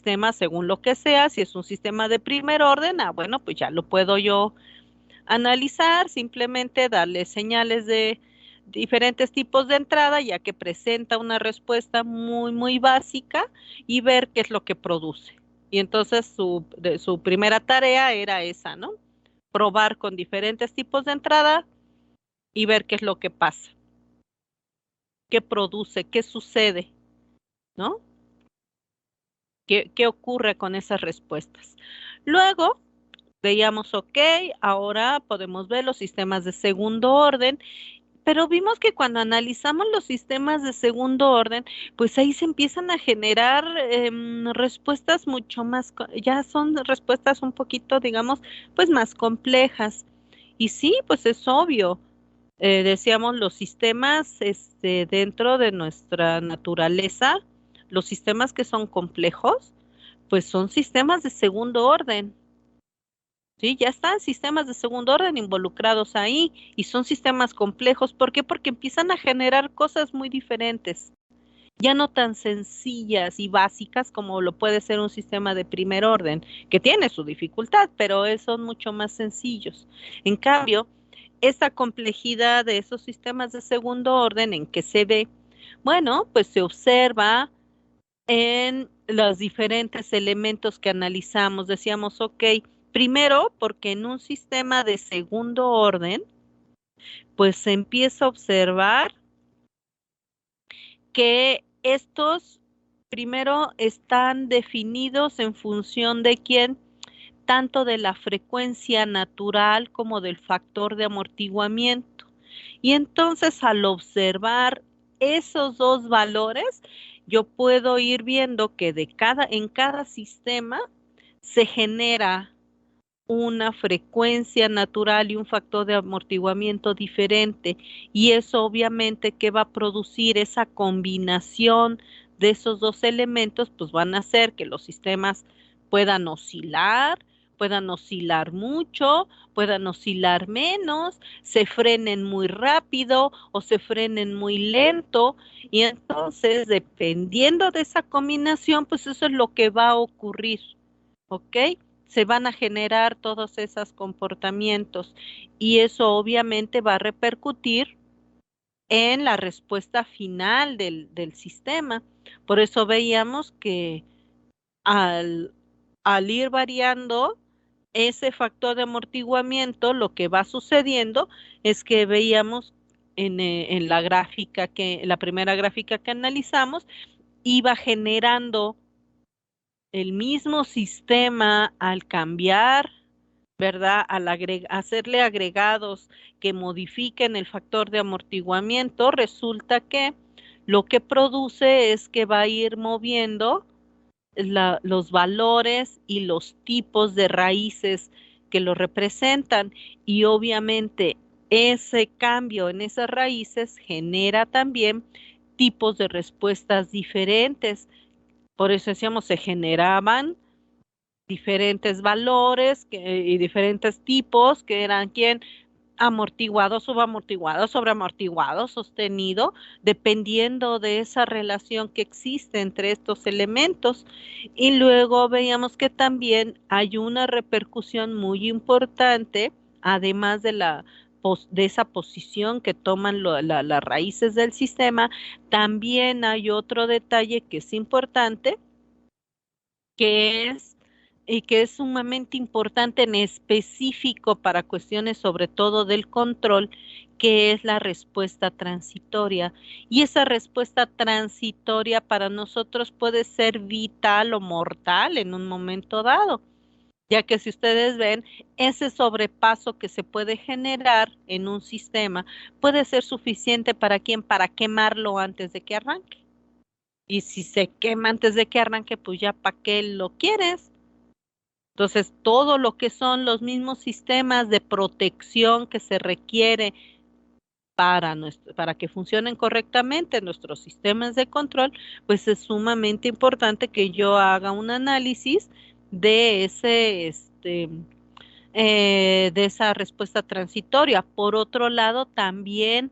sistema según lo que sea. Si es un sistema de primer orden, bueno, pues ya lo puedo yo analizar, simplemente darle señales de diferentes tipos de entrada, ya que presenta una respuesta muy, muy básica y ver qué es lo que produce. Y entonces su primera tarea era esa, ¿no? Probar con diferentes tipos de entrada y ver qué es lo que pasa, qué produce, qué sucede, ¿no? ¿Qué ocurre con esas respuestas? Luego veíamos, ok, ahora podemos ver los sistemas de segundo orden. Pero vimos que cuando analizamos los sistemas de segundo orden, pues ahí se empiezan a generar respuestas mucho más, ya son respuestas un poquito, digamos, pues más complejas. Y sí, pues es obvio. Decíamos los sistemas, dentro de nuestra naturaleza, los sistemas que son complejos, pues son sistemas de segundo orden. Sí, ya están sistemas de segundo orden involucrados ahí y son sistemas complejos. ¿Por qué? Porque empiezan a generar cosas muy diferentes, ya no tan sencillas y básicas como lo puede ser un sistema de primer orden, que tiene su dificultad, pero son mucho más sencillos. En cambio, esta complejidad de esos sistemas de segundo orden en que se ve, bueno, pues se observa en los diferentes elementos que analizamos. Decíamos, ok, primero, porque en un sistema de segundo orden, pues se empieza a observar que estos primero están definidos en función de quién, tanto de la frecuencia natural como del factor de amortiguamiento. Y entonces al observar esos dos valores, yo puedo ir viendo que en cada sistema se genera una frecuencia natural y un factor de amortiguamiento diferente. Y eso obviamente que va a producir esa combinación de esos dos elementos, pues van a hacer que los sistemas puedan puedan oscilar mucho, puedan oscilar menos, se frenen muy rápido o se frenen muy lento. Y entonces, dependiendo de esa combinación, pues eso es lo que va a ocurrir. ¿Ok? Se van a generar todos esos comportamientos y eso obviamente va a repercutir en la respuesta final del sistema. Por eso veíamos que al, al ir variando ese factor de amortiguamiento, lo que va sucediendo es que veíamos en la gráfica la primera gráfica que analizamos, iba generando el mismo sistema al cambiar, ¿verdad? Al hacerle agregados que modifiquen el factor de amortiguamiento, resulta que lo que produce es que va a ir moviendo los valores y los tipos de raíces que lo representan. Y obviamente ese cambio en esas raíces genera también tipos de respuestas diferentes. Por eso decíamos, se generaban diferentes valores y diferentes tipos que eran quién, amortiguado, subamortiguado, sobreamortiguado, sostenido, dependiendo de esa relación que existe entre estos elementos. Y luego veíamos que también hay una repercusión muy importante, además de de esa posición que toman las raíces del sistema, también hay otro detalle que es importante, que es y que es sumamente importante en específico para cuestiones sobre todo del control, que es la respuesta transitoria. Y esa respuesta transitoria para nosotros puede ser vital o mortal en un momento dado, ya que si ustedes ven, ese sobrepaso que se puede generar en un sistema puede ser suficiente para quién, para quemarlo antes de que arranque. Y si se quema antes de que arranque, pues ya para qué lo quieres. Entonces, todo lo que son los mismos sistemas de protección que se requiere para que funcionen correctamente nuestros sistemas de control, pues es sumamente importante que yo haga un análisis de de esa respuesta transitoria. Por otro lado, también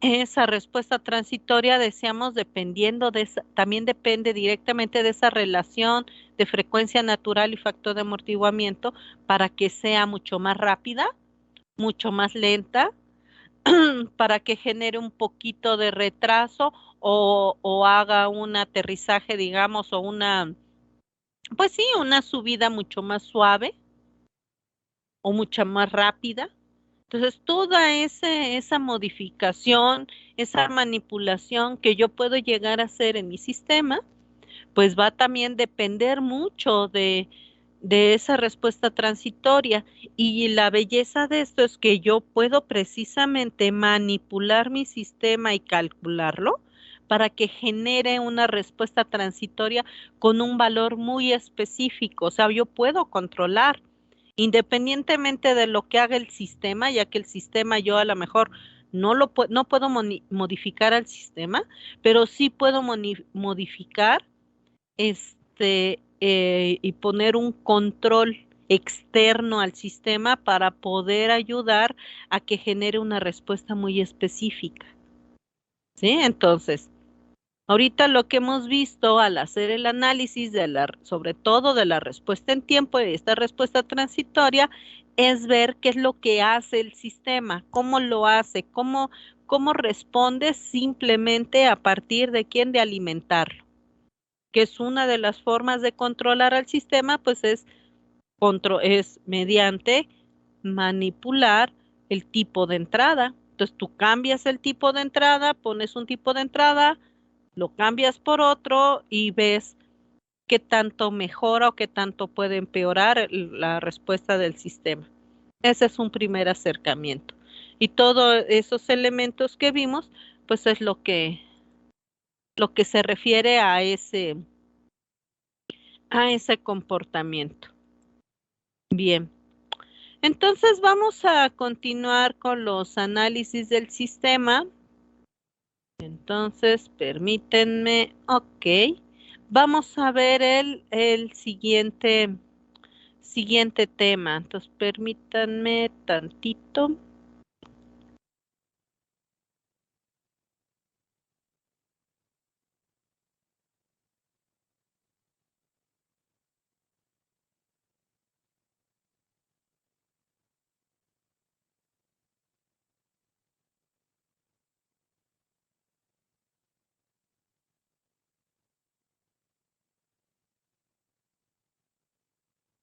esa respuesta transitoria, decíamos, dependiendo de esa, también depende directamente de esa relación de frecuencia natural y factor de amortiguamiento para que sea mucho más rápida, mucho más lenta, para que genere un poquito de retraso o haga un aterrizaje, digamos, o una, pues sí, una subida mucho más suave o mucha más rápida. Entonces, toda esa modificación, esa manipulación que yo puedo llegar a hacer en mi sistema, pues va a también depender mucho de esa respuesta transitoria. Y la belleza de esto es que yo puedo precisamente manipular mi sistema y calcularlo para que genere una respuesta transitoria con un valor muy específico. O sea, yo puedo controlar independientemente de lo que haga el sistema, ya que el sistema yo a lo mejor no puedo modificar al sistema, pero sí puedo modificar y poner un control externo al sistema para poder ayudar a que genere una respuesta muy específica. ¿Sí? Entonces, ahorita lo que hemos visto al hacer el análisis sobre todo de la respuesta en tiempo y esta respuesta transitoria, es ver qué es lo que hace el sistema, cómo lo hace, cómo responde simplemente a partir de quién, de alimentarlo, que es una de las formas de controlar al sistema, pues es mediante manipular el tipo de entrada. Entonces tú cambias el tipo de entrada, pones un tipo de entrada, lo cambias por otro y ves qué tanto mejora o qué tanto puede empeorar la respuesta del sistema. Ese es un primer acercamiento. Y todos esos elementos que vimos, pues es lo que se refiere a ese comportamiento. Bien. Entonces vamos a continuar con los análisis del sistema. Entonces, permítanme, ok. Vamos a ver el siguiente tema. Entonces, permítanme tantito.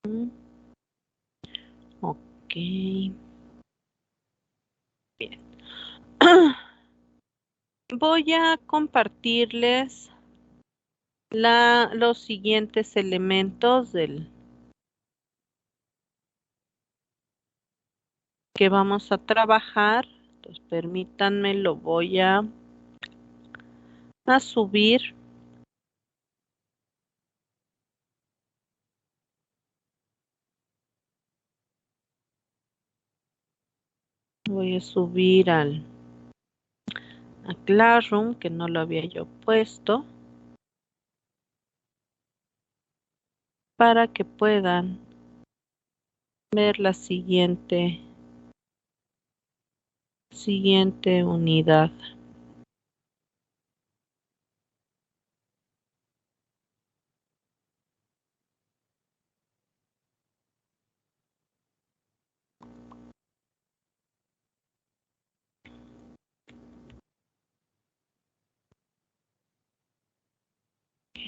Mm, ok, bien. Voy a compartirles los siguientes elementos del que vamos a trabajar. Entonces, permítanme, lo voy a subir. Voy a subir a Classroom, que no lo había yo puesto, para que puedan ver la siguiente unidad. Ok,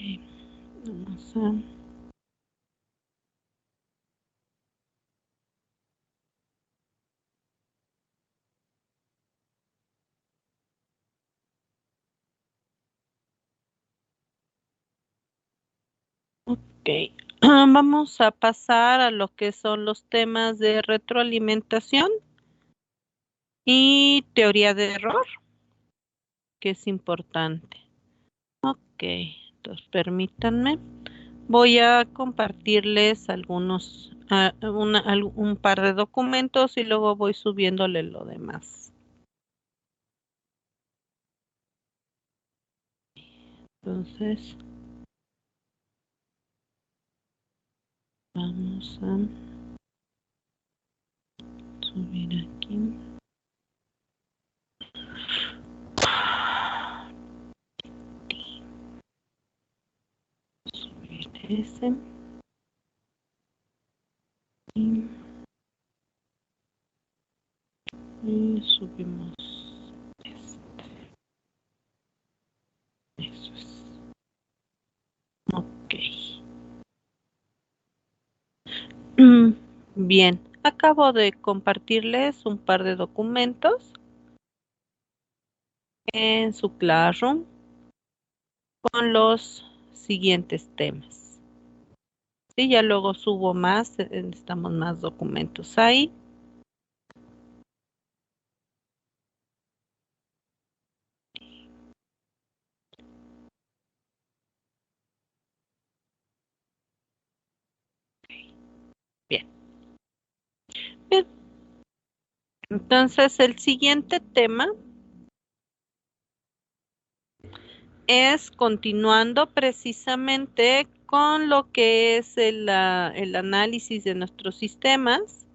vamos a... Ok, vamos a pasar a lo que son los temas de retroalimentación y teoría de error, que es importante. Ok, entonces permítanme. Voy a compartirles un par de documentos y luego voy subiéndole lo demás. Entonces, vamos a subir aquí. ese. Y, y subimos este. Eso es. Ok. Bien. Acabo de compartirles un par de documentos en su Classroom con los siguientes temas. Sí, ya luego subo más, necesitamos más documentos ahí. Bien, bien. Entonces, el siguiente tema es continuando precisamente con lo que es el análisis de nuestros sistemas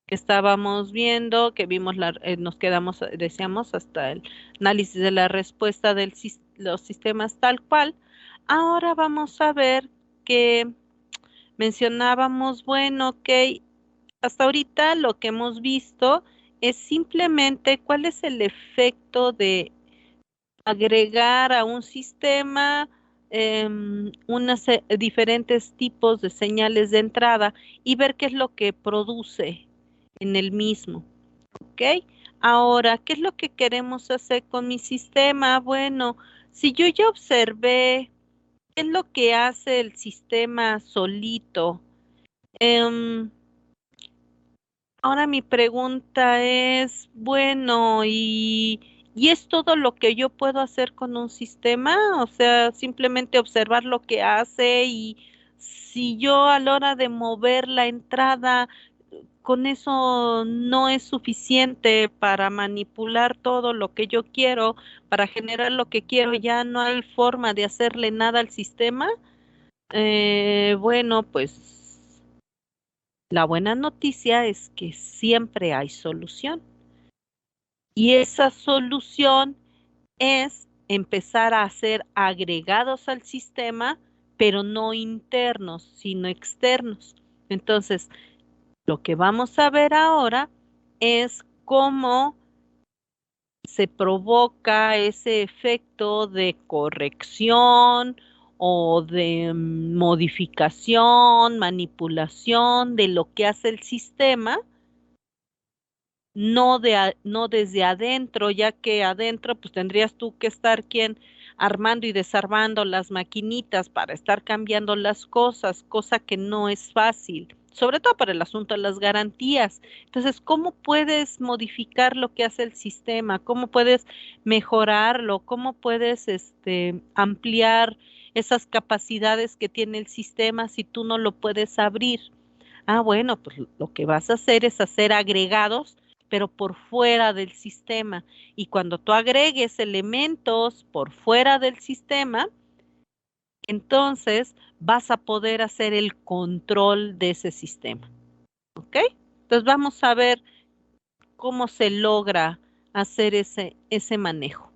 que estábamos viendo, que vimos, nos quedamos, decíamos, hasta el análisis de la respuesta de los sistemas tal cual. Ahora vamos a ver que mencionábamos, bueno, ok, hasta ahorita lo que hemos visto es simplemente cuál es el efecto de agregar a un sistema diferentes tipos de señales de entrada y ver qué es lo que produce en el mismo, ¿ok? Ahora, ¿qué es lo que queremos hacer con mi sistema? Bueno, si yo ya observé qué es lo que hace el sistema solito, em, ahora mi pregunta es, bueno, ¿y es todo lo que yo puedo hacer con un sistema? O sea, simplemente observar lo que hace y si yo a la hora de mover la entrada, con eso no es suficiente para manipular todo lo que yo quiero, para generar lo que quiero, ya no hay forma de hacerle nada al sistema. Bueno, pues la buena noticia es que siempre hay solución y esa solución es empezar a hacer agregados al sistema, pero no internos, sino externos. Entonces, lo que vamos a ver ahora es cómo se provoca ese efecto de corrección o de modificación, manipulación de lo que hace el sistema, no desde adentro, ya que adentro pues tendrías tú que estar quien armando y desarmando las maquinitas para estar cambiando las cosas, cosa que no es fácil, sobre todo para el asunto de las garantías. Entonces, ¿cómo puedes modificar lo que hace el sistema? ¿Cómo puedes mejorarlo? ¿Cómo puedes ampliar esas capacidades que tiene el sistema si tú no lo puedes abrir? Ah, bueno, pues lo que vas a hacer es hacer agregados, pero por fuera del sistema. Y cuando tú agregues elementos por fuera del sistema, entonces vas a poder hacer el control de ese sistema. ¿Ok? Entonces vamos a ver cómo se logra hacer ese manejo.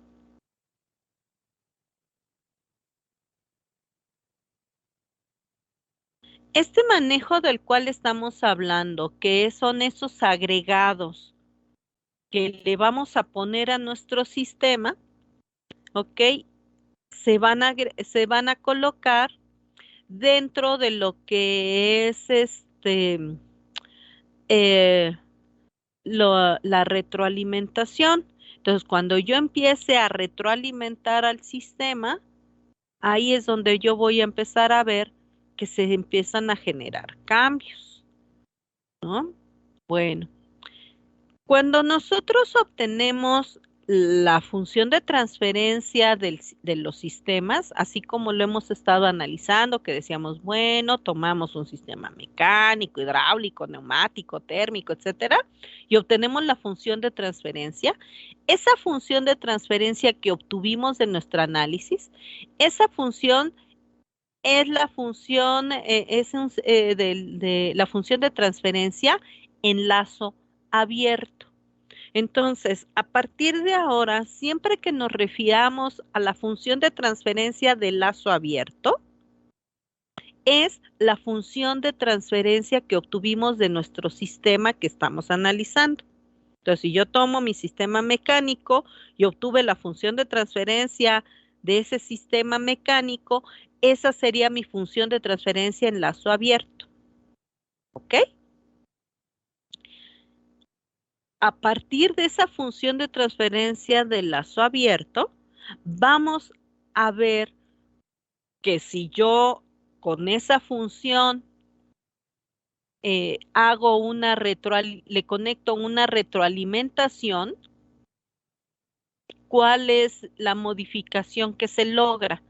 Este manejo del cual estamos hablando, que son esos agregados que le vamos a poner a nuestro sistema, ¿ok? Se van a colocar dentro de lo que es eh, la retroalimentación. Entonces, cuando yo empiece a retroalimentar al sistema, ahí es donde yo voy a empezar a ver que se empiezan a generar cambios, ¿no? Bueno, cuando nosotros obtenemos la función de transferencia de los sistemas, así como lo hemos estado analizando, que decíamos, bueno, tomamos un sistema mecánico, hidráulico, neumático, térmico, etcétera, y obtenemos la función de transferencia. Esa función de transferencia que obtuvimos de nuestro análisis, esa función es la función, de la función de transferencia en lazo abierto. Entonces, a partir de ahora, siempre que nos refiramos a la función de transferencia de lazo abierto, es la función de transferencia que obtuvimos de nuestro sistema que estamos analizando. Entonces, si yo tomo mi sistema mecánico y obtuve la función de transferencia de ese sistema mecánico, esa sería mi función de transferencia en lazo abierto. ¿Ok? A partir de esa función de transferencia de lazo abierto, vamos a ver que si yo con esa función le conecto una retroalimentación, ¿cuál es la modificación que se logra?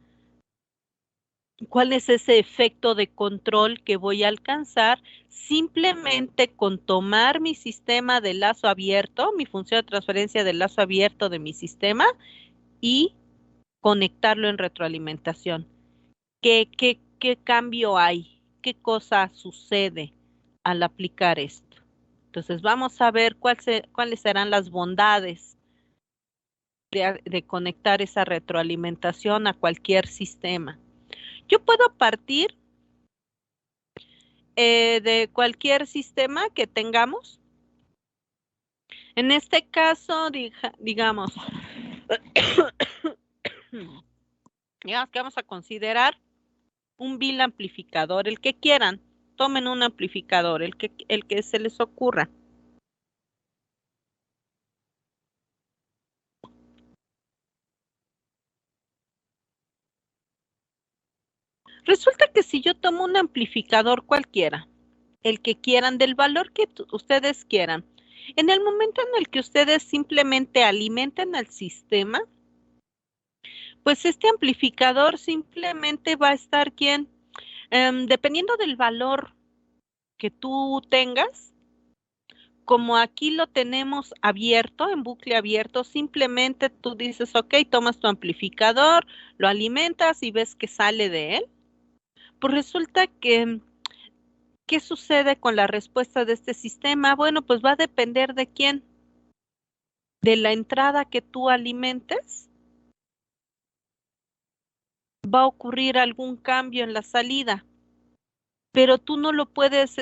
¿Cuál es ese efecto de control que voy a alcanzar simplemente con tomar mi sistema de lazo abierto, mi función de transferencia de lazo abierto de mi sistema y conectarlo en retroalimentación? ¿Qué cambio hay? ¿Qué cosa sucede al aplicar esto? Entonces vamos a ver cuáles serán las bondades de conectar esa retroalimentación a cualquier sistema. Yo puedo partir de cualquier sistema que tengamos. En este caso, digamos, digamos que vamos a considerar un bill amplificador, el que quieran. Tomen un amplificador, el que se les ocurra. Resulta que si yo tomo un amplificador cualquiera, el que quieran, del valor que ustedes quieran, en el momento en el que ustedes simplemente alimenten al sistema, pues este amplificador simplemente va a estar dependiendo del valor que tú tengas, como aquí lo tenemos abierto, en bucle abierto, simplemente tú dices, ok, tomas tu amplificador, lo alimentas y ves que sale de él. Pues resulta que, ¿qué sucede con la respuesta de este sistema? Bueno, pues va a depender de quién, de la entrada que tú alimentes, va a ocurrir algún cambio en la salida, pero tú no lo puedes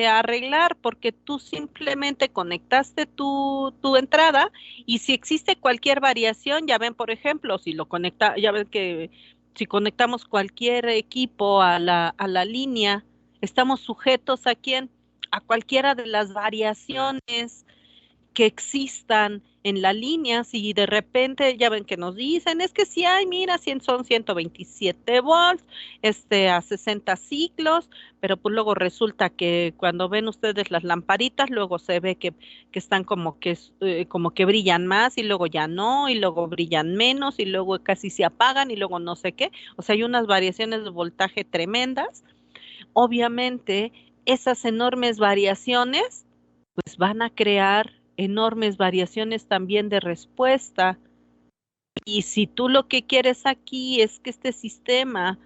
arreglar porque tú simplemente conectaste tu entrada y si existe cualquier variación, ya ven, por ejemplo, si lo conecta, ya ven que si conectamos cualquier equipo a la línea, estamos sujetos a quién, a cualquiera de las variaciones que existan en la línea, si de repente ya ven que nos dicen, es que si hay, mira, son 127 volts, a 60 ciclos, pero pues luego resulta que cuando ven ustedes las lamparitas, luego se ve que están como que brillan más y luego ya no, y luego brillan menos y luego casi se apagan y luego no sé qué. O sea, hay unas variaciones de voltaje tremendas. Obviamente, esas enormes variaciones pues van a crear enormes variaciones también de respuesta. Y si tú lo que quieres aquí es que este sistema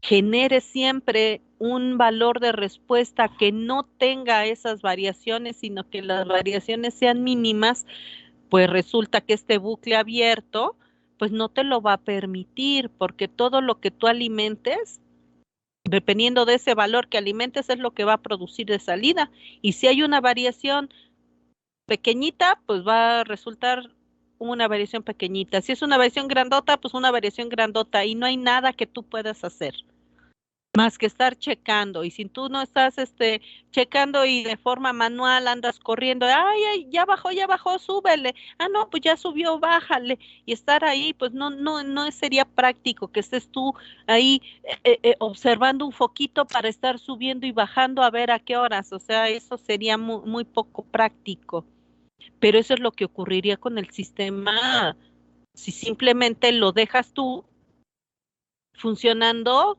genere siempre un valor de respuesta que no tenga esas variaciones, sino que las variaciones sean mínimas, pues resulta que este bucle abierto, pues no te lo va a permitir, porque todo lo que tú alimentes, dependiendo de ese valor que alimentes, es lo que va a producir de salida. Y si hay una variación pequeñita, pues va a resultar una variación pequeñita. Si es una variación grandota, pues una variación grandota y no hay nada que tú puedas hacer más que estar checando. Y si tú no estás checando y de forma manual andas corriendo, ay, ay, ya bajó, súbele. Ah, no, pues ya subió, bájale. Y estar ahí, pues no sería práctico que estés tú ahí observando un foquito para estar subiendo y bajando a ver a qué horas. O sea, eso sería muy, muy poco práctico. Pero eso es lo que ocurriría con el sistema si simplemente lo dejas tú funcionando,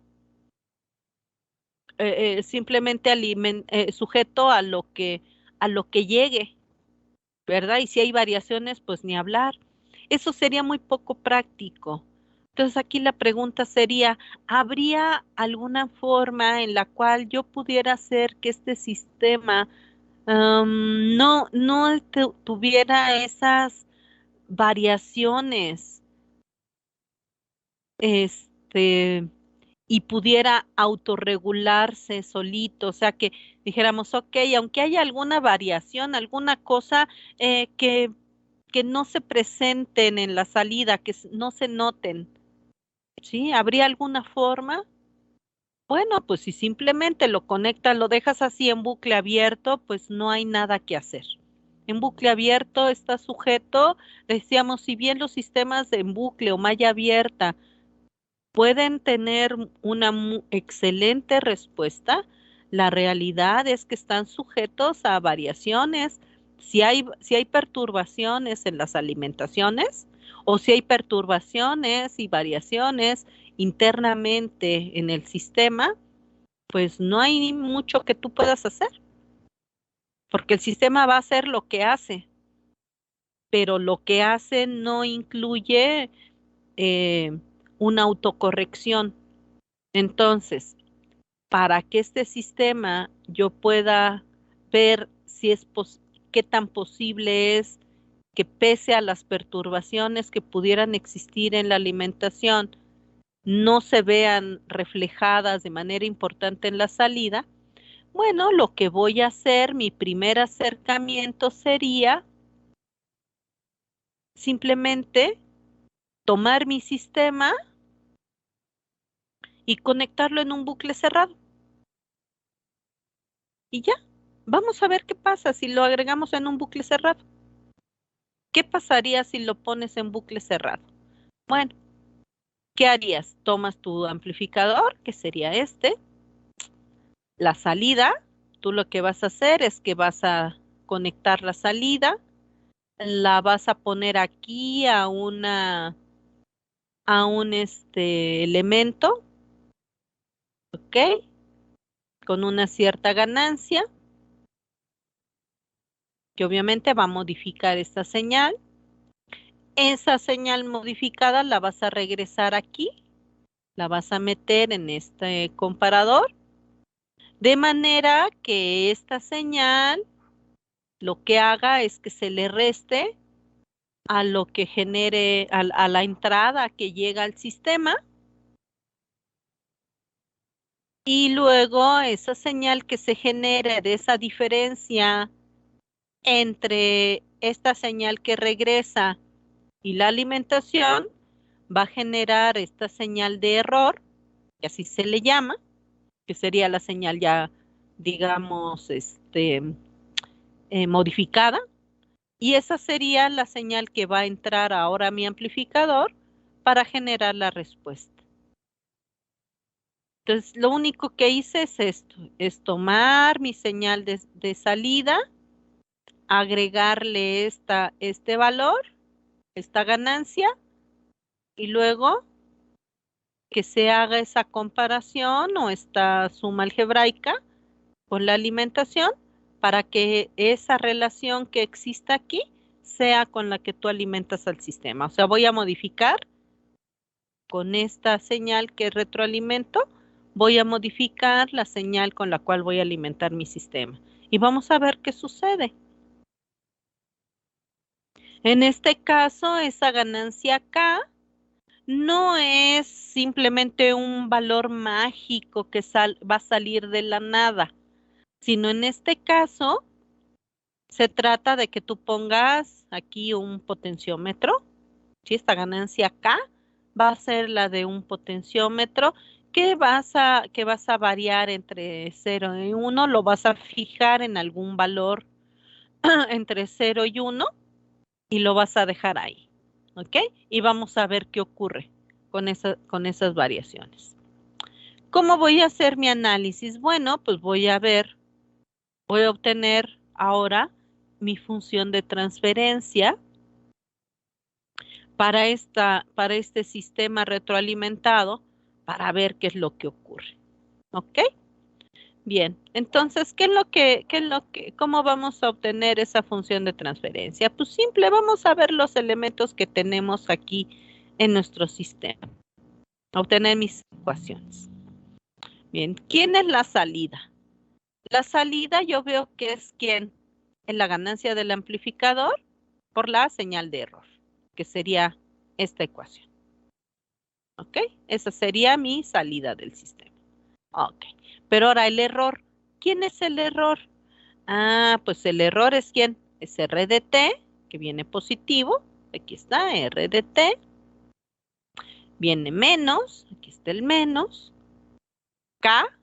simplemente sujeto a lo que llegue, ¿verdad? Y si hay variaciones, pues ni hablar. Eso sería muy poco práctico. Entonces aquí la pregunta sería, ¿habría alguna forma en la cual yo pudiera hacer que este sistema no tuviera esas variaciones, este, y pudiera autorregularse solito, o sea que dijéramos, ok, aunque haya alguna variación, alguna cosa que no se presenten en la salida, no se noten, ¿sí? ¿Habría alguna forma? Bueno, pues si simplemente lo conectas, lo dejas así en bucle abierto, pues no hay nada que hacer. En bucle abierto está sujeto, decíamos, si bien los sistemas en bucle o malla abierta pueden tener una excelente respuesta, la realidad es que están sujetos a variaciones. Si hay perturbaciones en las alimentaciones o si hay perturbaciones y variaciones internamente en el sistema, pues no hay mucho que tú puedas hacer, porque el sistema va a hacer lo que hace, pero lo que hace no incluye eh, una autocorrección. Entonces, para que este sistema yo pueda ver si qué tan posible es que pese a las perturbaciones que pudieran existir en la alimentación, no se vean reflejadas de manera importante en la salida, bueno, lo que voy a hacer, mi primer acercamiento sería simplemente tomar mi sistema y conectarlo en un bucle cerrado. Y ya, vamos a ver qué pasa si lo agregamos en un bucle cerrado. ¿Qué pasaría si lo pones en bucle cerrado? Bueno, ¿qué harías? Tomas tu amplificador, que sería este, la salida. Tú lo que vas a hacer es que vas a conectar la salida, la vas a poner aquí a un elemento, ¿ok? Con una cierta ganancia, que obviamente va a modificar esta señal. Esa señal modificada la vas a regresar aquí, la vas a meter en este comparador, de manera que esta señal lo que haga es que se le reste a lo que genere, a la entrada que llega al sistema, y luego esa señal que se genere de esa diferencia entre esta señal que regresa y la alimentación va a generar esta señal de error, que así se le llama, que sería la señal ya, digamos, modificada, y esa sería la señal que va a entrar ahora a mi amplificador para generar la respuesta. Entonces, lo único que hice es esto, es tomar mi señal de salida, agregarle este valor, esta ganancia, y luego que se haga esa comparación o esta suma algebraica con la alimentación para que esa relación que exista aquí sea con la que tú alimentas al sistema. O sea, voy a modificar con esta señal que retroalimento, voy a modificar la señal con la cual voy a alimentar mi sistema. Y vamos a ver qué sucede. En este caso, esa ganancia K no es simplemente un valor mágico que va a salir de la nada, sino en este caso se trata de que tú pongas aquí un potenciómetro, ¿sí? Esta ganancia K va a ser la de un potenciómetro que vas a variar entre 0 y 1, lo vas a fijar en algún valor entre 0 y 1 y lo vas a dejar ahí, ¿ok? Y vamos a ver qué ocurre con esas variaciones. ¿Cómo voy a hacer mi análisis? Bueno, pues voy a obtener ahora mi función de transferencia para este sistema retroalimentado para ver qué es lo que ocurre. ¿Ok? Bien, entonces, cómo vamos a obtener esa función de transferencia? Pues simple, vamos a ver los elementos que tenemos aquí en nuestro sistema. Obtener mis ecuaciones. Bien, ¿quién es la salida? La salida yo veo que es quién, es la ganancia del amplificador por la señal de error, que sería esta ecuación. ¿Ok? Esa sería mi salida del sistema. Ok. Pero ahora el error. ¿Quién es el error? Ah, pues el error es quién? Es R de T, que viene positivo. Aquí está, R de T. Viene menos, aquí está el menos. K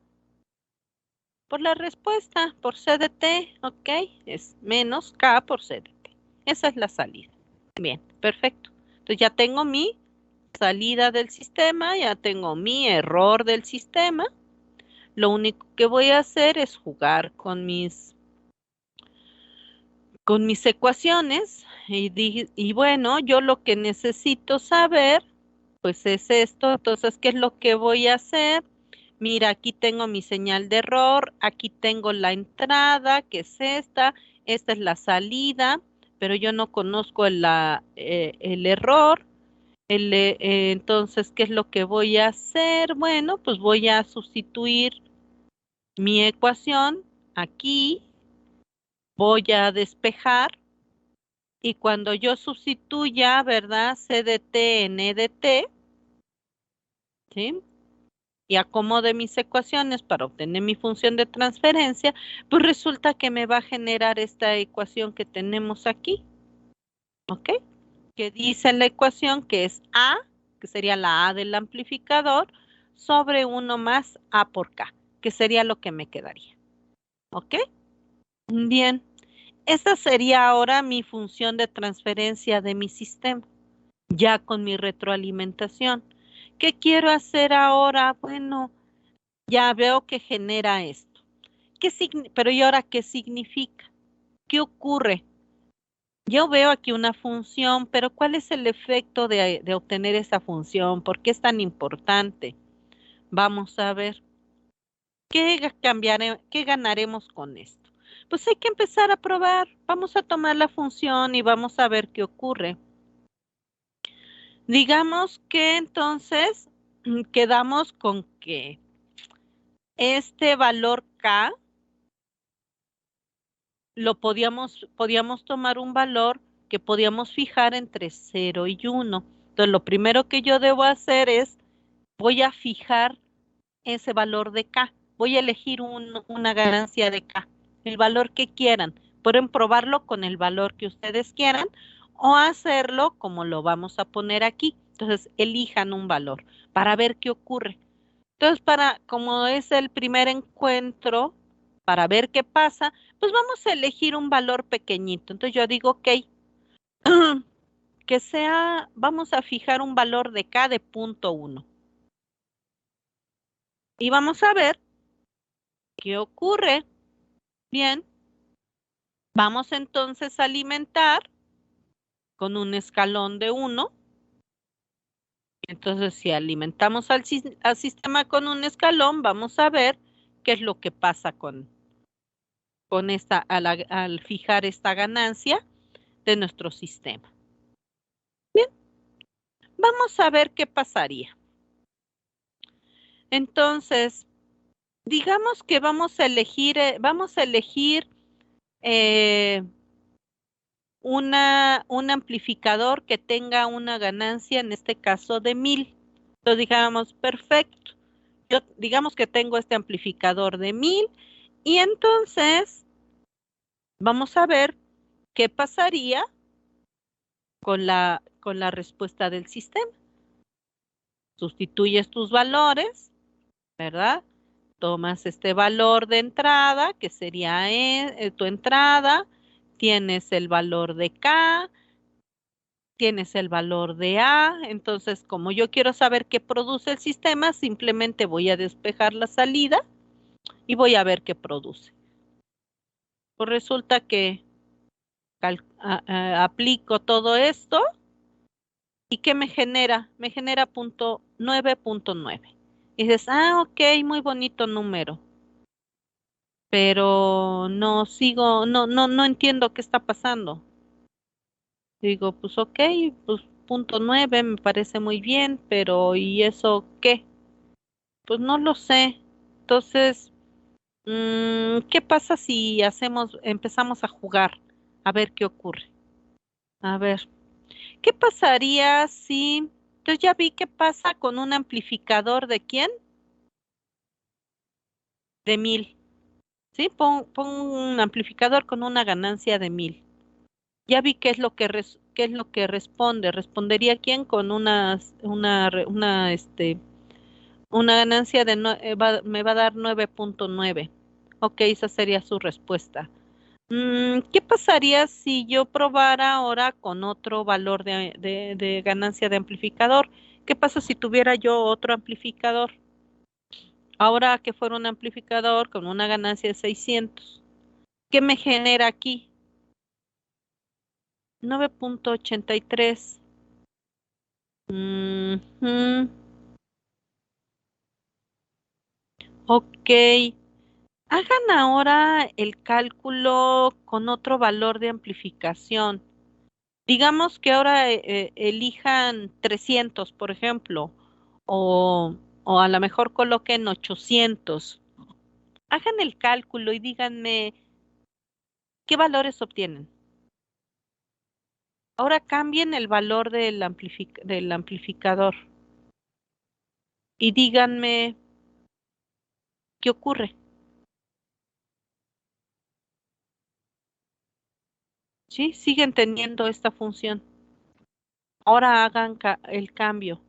por la respuesta, por C de T, ¿ok? Es menos K por C de T. Esa es la salida. Bien, perfecto. Entonces ya tengo mi salida del sistema, ya tengo mi error del sistema. Lo único que voy a hacer es jugar con mis ecuaciones y bueno, yo lo que necesito saber, pues es esto. Entonces, ¿qué es lo que voy a hacer? Mira, aquí tengo mi señal de error, aquí tengo la entrada, que es esta es la salida, pero yo no conozco el error. Entonces, ¿qué es lo que voy a hacer? Bueno, pues voy a sustituir mi ecuación aquí, voy a despejar y cuando yo sustituya, ¿verdad? C de T en E de T, ¿sí? Y acomode mis ecuaciones para obtener mi función de transferencia, pues resulta que me va a generar esta ecuación que tenemos aquí, ¿ok? Que dice la ecuación que es A, que sería la A del amplificador, sobre 1 más A por K, que sería lo que me quedaría, ¿ok? Bien, esta sería ahora mi función de transferencia de mi sistema, ya con mi retroalimentación. ¿Qué quiero hacer ahora? Bueno, ya veo que genera esto. Pero ¿y ahora qué significa? ¿Qué ocurre? Yo veo aquí una función, pero ¿cuál es el efecto de obtener esa función? ¿Por qué es tan importante? Vamos a ver, qué ganaremos con esto? Pues hay que empezar a probar. Vamos a tomar la función y vamos a ver qué ocurre. Digamos que entonces quedamos con que este valor K podíamos tomar un valor que podíamos fijar entre 0 y 1. Entonces, lo primero que yo debo hacer es, voy a fijar ese valor de K. Voy a elegir una ganancia de K, el valor que quieran. Pueden probarlo con el valor que ustedes quieran o hacerlo como lo vamos a poner aquí. Entonces, elijan un valor para ver qué ocurre. Entonces, como es el primer encuentro, para ver qué pasa, pues vamos a elegir un valor pequeñito. Entonces yo digo, ok, vamos a fijar un valor de K de 0.1. Y vamos a ver qué ocurre. Bien, vamos entonces a alimentar con un escalón de 1. Entonces, si alimentamos al sistema con un escalón, vamos a ver qué es lo que pasa con al fijar esta ganancia de nuestro sistema. Bien, vamos a ver qué pasaría. Entonces, digamos que vamos a elegir eh, un amplificador que tenga una ganancia, en este caso, de 1000. Entonces, digamos, perfecto. Digamos que tengo este amplificador de 1000 y entonces vamos a ver qué pasaría con la respuesta del sistema. Sustituyes tus valores, ¿verdad? Tomas este valor de entrada, que sería tu entrada, tienes el valor de K, tienes el valor de A, entonces como yo quiero saber qué produce el sistema, simplemente voy a despejar la salida y voy a ver qué produce. Pues resulta que aplico todo esto y ¿qué me genera? Me genera 9.9. Y dices, ok, muy bonito número, pero no sigo, no entiendo qué está pasando. Digo, pues ok, pues 0.9 me parece muy bien, pero ¿y eso qué? Pues no lo sé. Entonces, ¿qué pasa si empezamos a jugar? A ver qué ocurre. A ver, ¿qué pasaría si Entonces ya vi qué pasa con un amplificador de ¿quién? De 1000. ¿Sí? Pon un amplificador con una ganancia de 1000. Ya vi qué es lo que qué es lo que responde. ¿Respondería quién? Con una ganancia de me va a dar 9.9. Ok, esa sería su respuesta. ¿Qué pasaría si yo probara ahora con otro valor de ganancia de amplificador? ¿Qué pasa si tuviera yo otro amplificador? Ahora que fuera un amplificador con una ganancia de 600, ¿qué me genera aquí? 9.83. Ujú. Ok, hagan ahora el cálculo con otro valor de amplificación. Digamos que ahora elijan 300, por ejemplo, o, o a lo mejor coloquen 800. Hagan el cálculo y díganme qué valores obtienen. Ahora cambien el valor del amplificador y díganme qué ocurre. ¿Sí? Siguen teniendo esta función. Ahora hagan el cambio.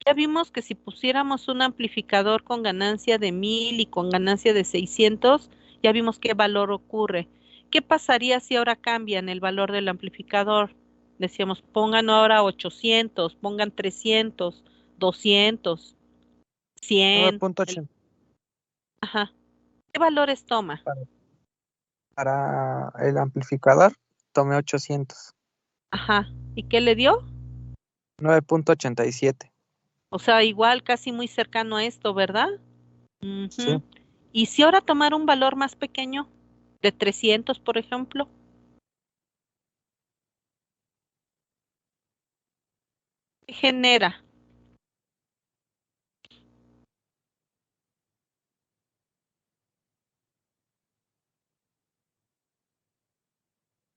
Ya vimos que si pusiéramos un amplificador con ganancia de 1000 y con ganancia de 600, ya vimos qué valor ocurre. ¿Qué pasaría si ahora cambian el valor del amplificador? Decíamos, pongan ahora 800, pongan 300, 200, 100. 9.80 Ajá. ¿Qué valores toma? para el amplificador, tomé 800. Ajá. ¿Y qué le dio? 9.87. O sea, igual casi muy cercano a esto, ¿verdad? Sí. Ujú. ¿Y si ahora tomara un valor más pequeño, de 300, por ejemplo? ¿Qué genera?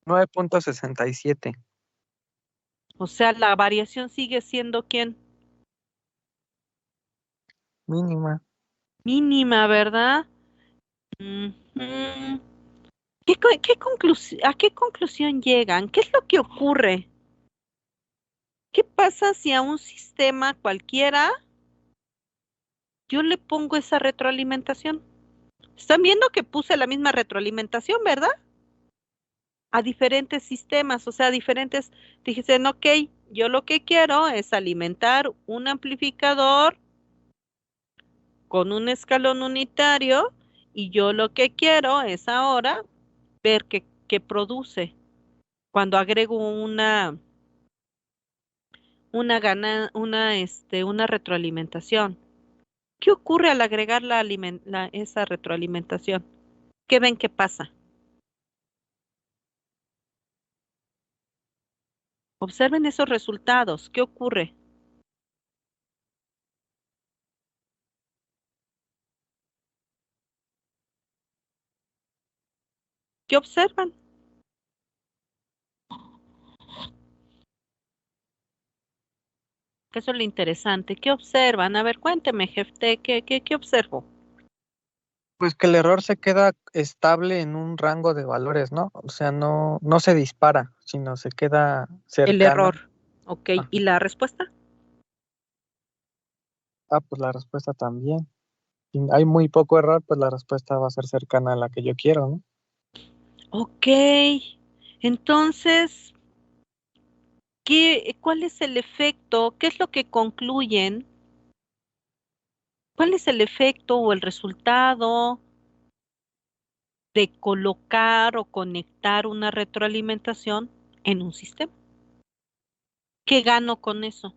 9.67. O sea, la variación sigue siendo ¿quién? Mínima. Mínima, ¿verdad? Ujú. ¿A qué conclusión llegan? ¿Qué es lo que ocurre? ¿Qué pasa si a un sistema cualquiera yo le pongo esa retroalimentación? Están viendo que puse la misma retroalimentación, ¿verdad? A diferentes sistemas, o sea, diferentes, dicen, ok, yo lo que quiero es alimentar un amplificador con un escalón unitario y yo lo que quiero es ahora ver qué produce cuando agrego una retroalimentación. ¿Qué ocurre al agregar esa retroalimentación? ¿Qué ven que pasa? Observen esos resultados. ¿Qué ocurre? ¿Qué observan? Que eso es lo interesante. ¿Qué observan? A ver, cuénteme, jefe, ¿qué observo? Pues que el error se queda estable en un rango de valores, ¿no? O sea, no se dispara, sino se queda El cercano. error. Ok, Ah, ¿y la respuesta? pues la respuesta también. Si hay muy poco error, pues la respuesta va a ser cercana a la que yo quiero, ¿no? Ok, entonces, ¿cuál es el efecto? ¿Qué es lo que concluyen? ¿Cuál es el efecto o el resultado de colocar o conectar una retroalimentación en un sistema? ¿Qué gano con eso?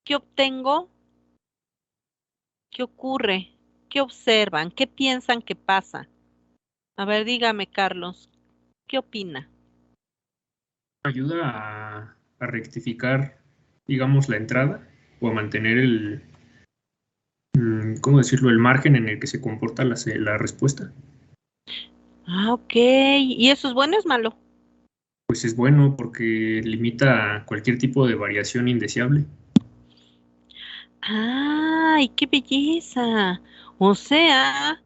¿Qué obtengo? ¿Qué ocurre? ¿Qué observan? ¿Qué piensan que pasa? A ver, dígame, Carlos, ¿qué opina? Ayuda a rectificar, digamos, la entrada o a mantener ¿cómo decirlo?, el margen en el que se comporta la respuesta. Ah, ok. ¿Y eso es bueno o es malo? Pues es bueno porque limita cualquier tipo de variación indeseable. ¡Ay, qué belleza! O sea,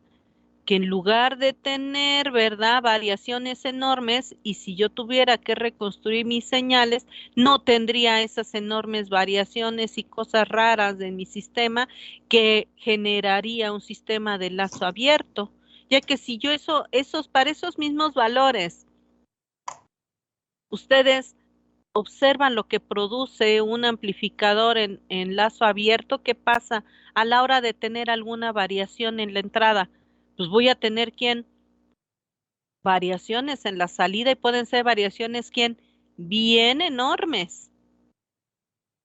que en lugar de tener, ¿verdad?, variaciones enormes, y si yo tuviera que reconstruir mis señales, no tendría esas enormes variaciones y cosas raras de mi sistema que generaría un sistema de lazo abierto, ya que si yo para esos mismos valores, ustedes observan lo que produce un amplificador en lazo abierto, ¿qué pasa a la hora de tener alguna variación en la entrada? Pues voy a tener variaciones en la salida y pueden ser variaciones bien enormes,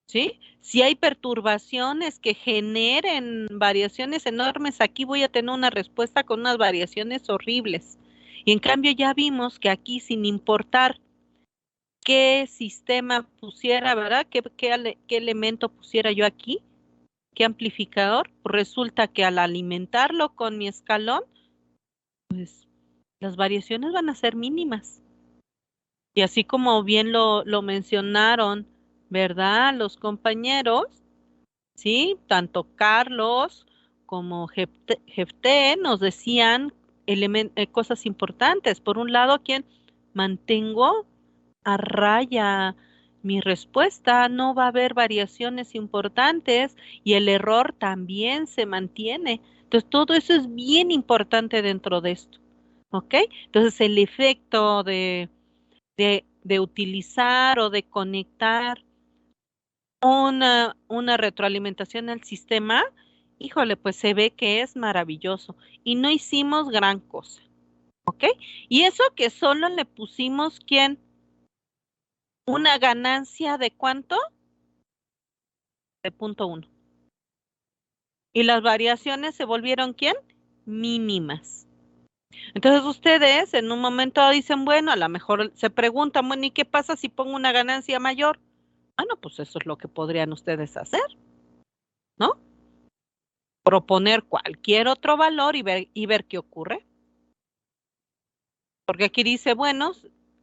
¿sí? Si hay perturbaciones que generen variaciones enormes, aquí voy a tener una respuesta con unas variaciones horribles. Y en cambio ya vimos que aquí, sin importar qué sistema pusiera, ¿verdad? ¿Qué elemento pusiera yo aquí? ¿Qué amplificador? Pues resulta que al alimentarlo con mi escalón, pues las variaciones van a ser mínimas. Y así como bien lo mencionaron, ¿verdad? Los compañeros, ¿sí? Tanto Carlos como Jefté nos decían cosas importantes. Por un lado, ¿quién mantengo a raya mi respuesta? No va a haber variaciones importantes y el error también se mantiene. Entonces, todo eso es bien importante dentro de esto, ¿ok? Entonces, el efecto de utilizar o de conectar una retroalimentación al sistema, híjole, pues se ve que es maravilloso y no hicimos gran cosa, ¿ok? Y eso que solo le pusimos, ¿quién? Una ganancia de ¿cuánto? De punto uno. Y las variaciones se volvieron, ¿quién? Mínimas. Entonces ustedes en un momento dicen, bueno, a lo mejor se preguntan, bueno, ¿y qué pasa si pongo una ganancia mayor? Bueno, pues eso es lo que podrían ustedes hacer, ¿no? Proponer cualquier otro valor y ver qué ocurre. Porque aquí dice, bueno,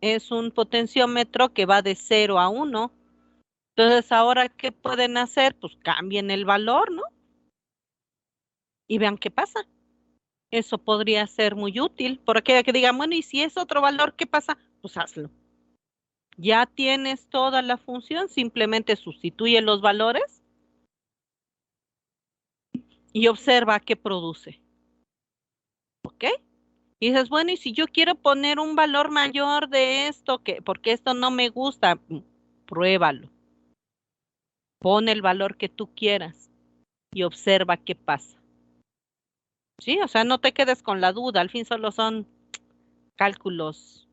es un potenciómetro que va de 0 a 1. Entonces, ahora, ¿qué pueden hacer? Pues cambien el valor, ¿no? Y vean qué pasa. Eso podría ser muy útil. Por aquella que digan, bueno, ¿y si es otro valor, qué pasa? Pues hazlo. Ya tienes toda la función, simplemente sustituye los valores y observa qué produce. ¿Ok? Y dices, bueno, y si yo quiero poner un valor mayor de esto, porque esto no me gusta, pruébalo. Pon el valor que tú quieras y observa qué pasa. Sí, o sea, no te quedes con la duda, al fin solo son cálculos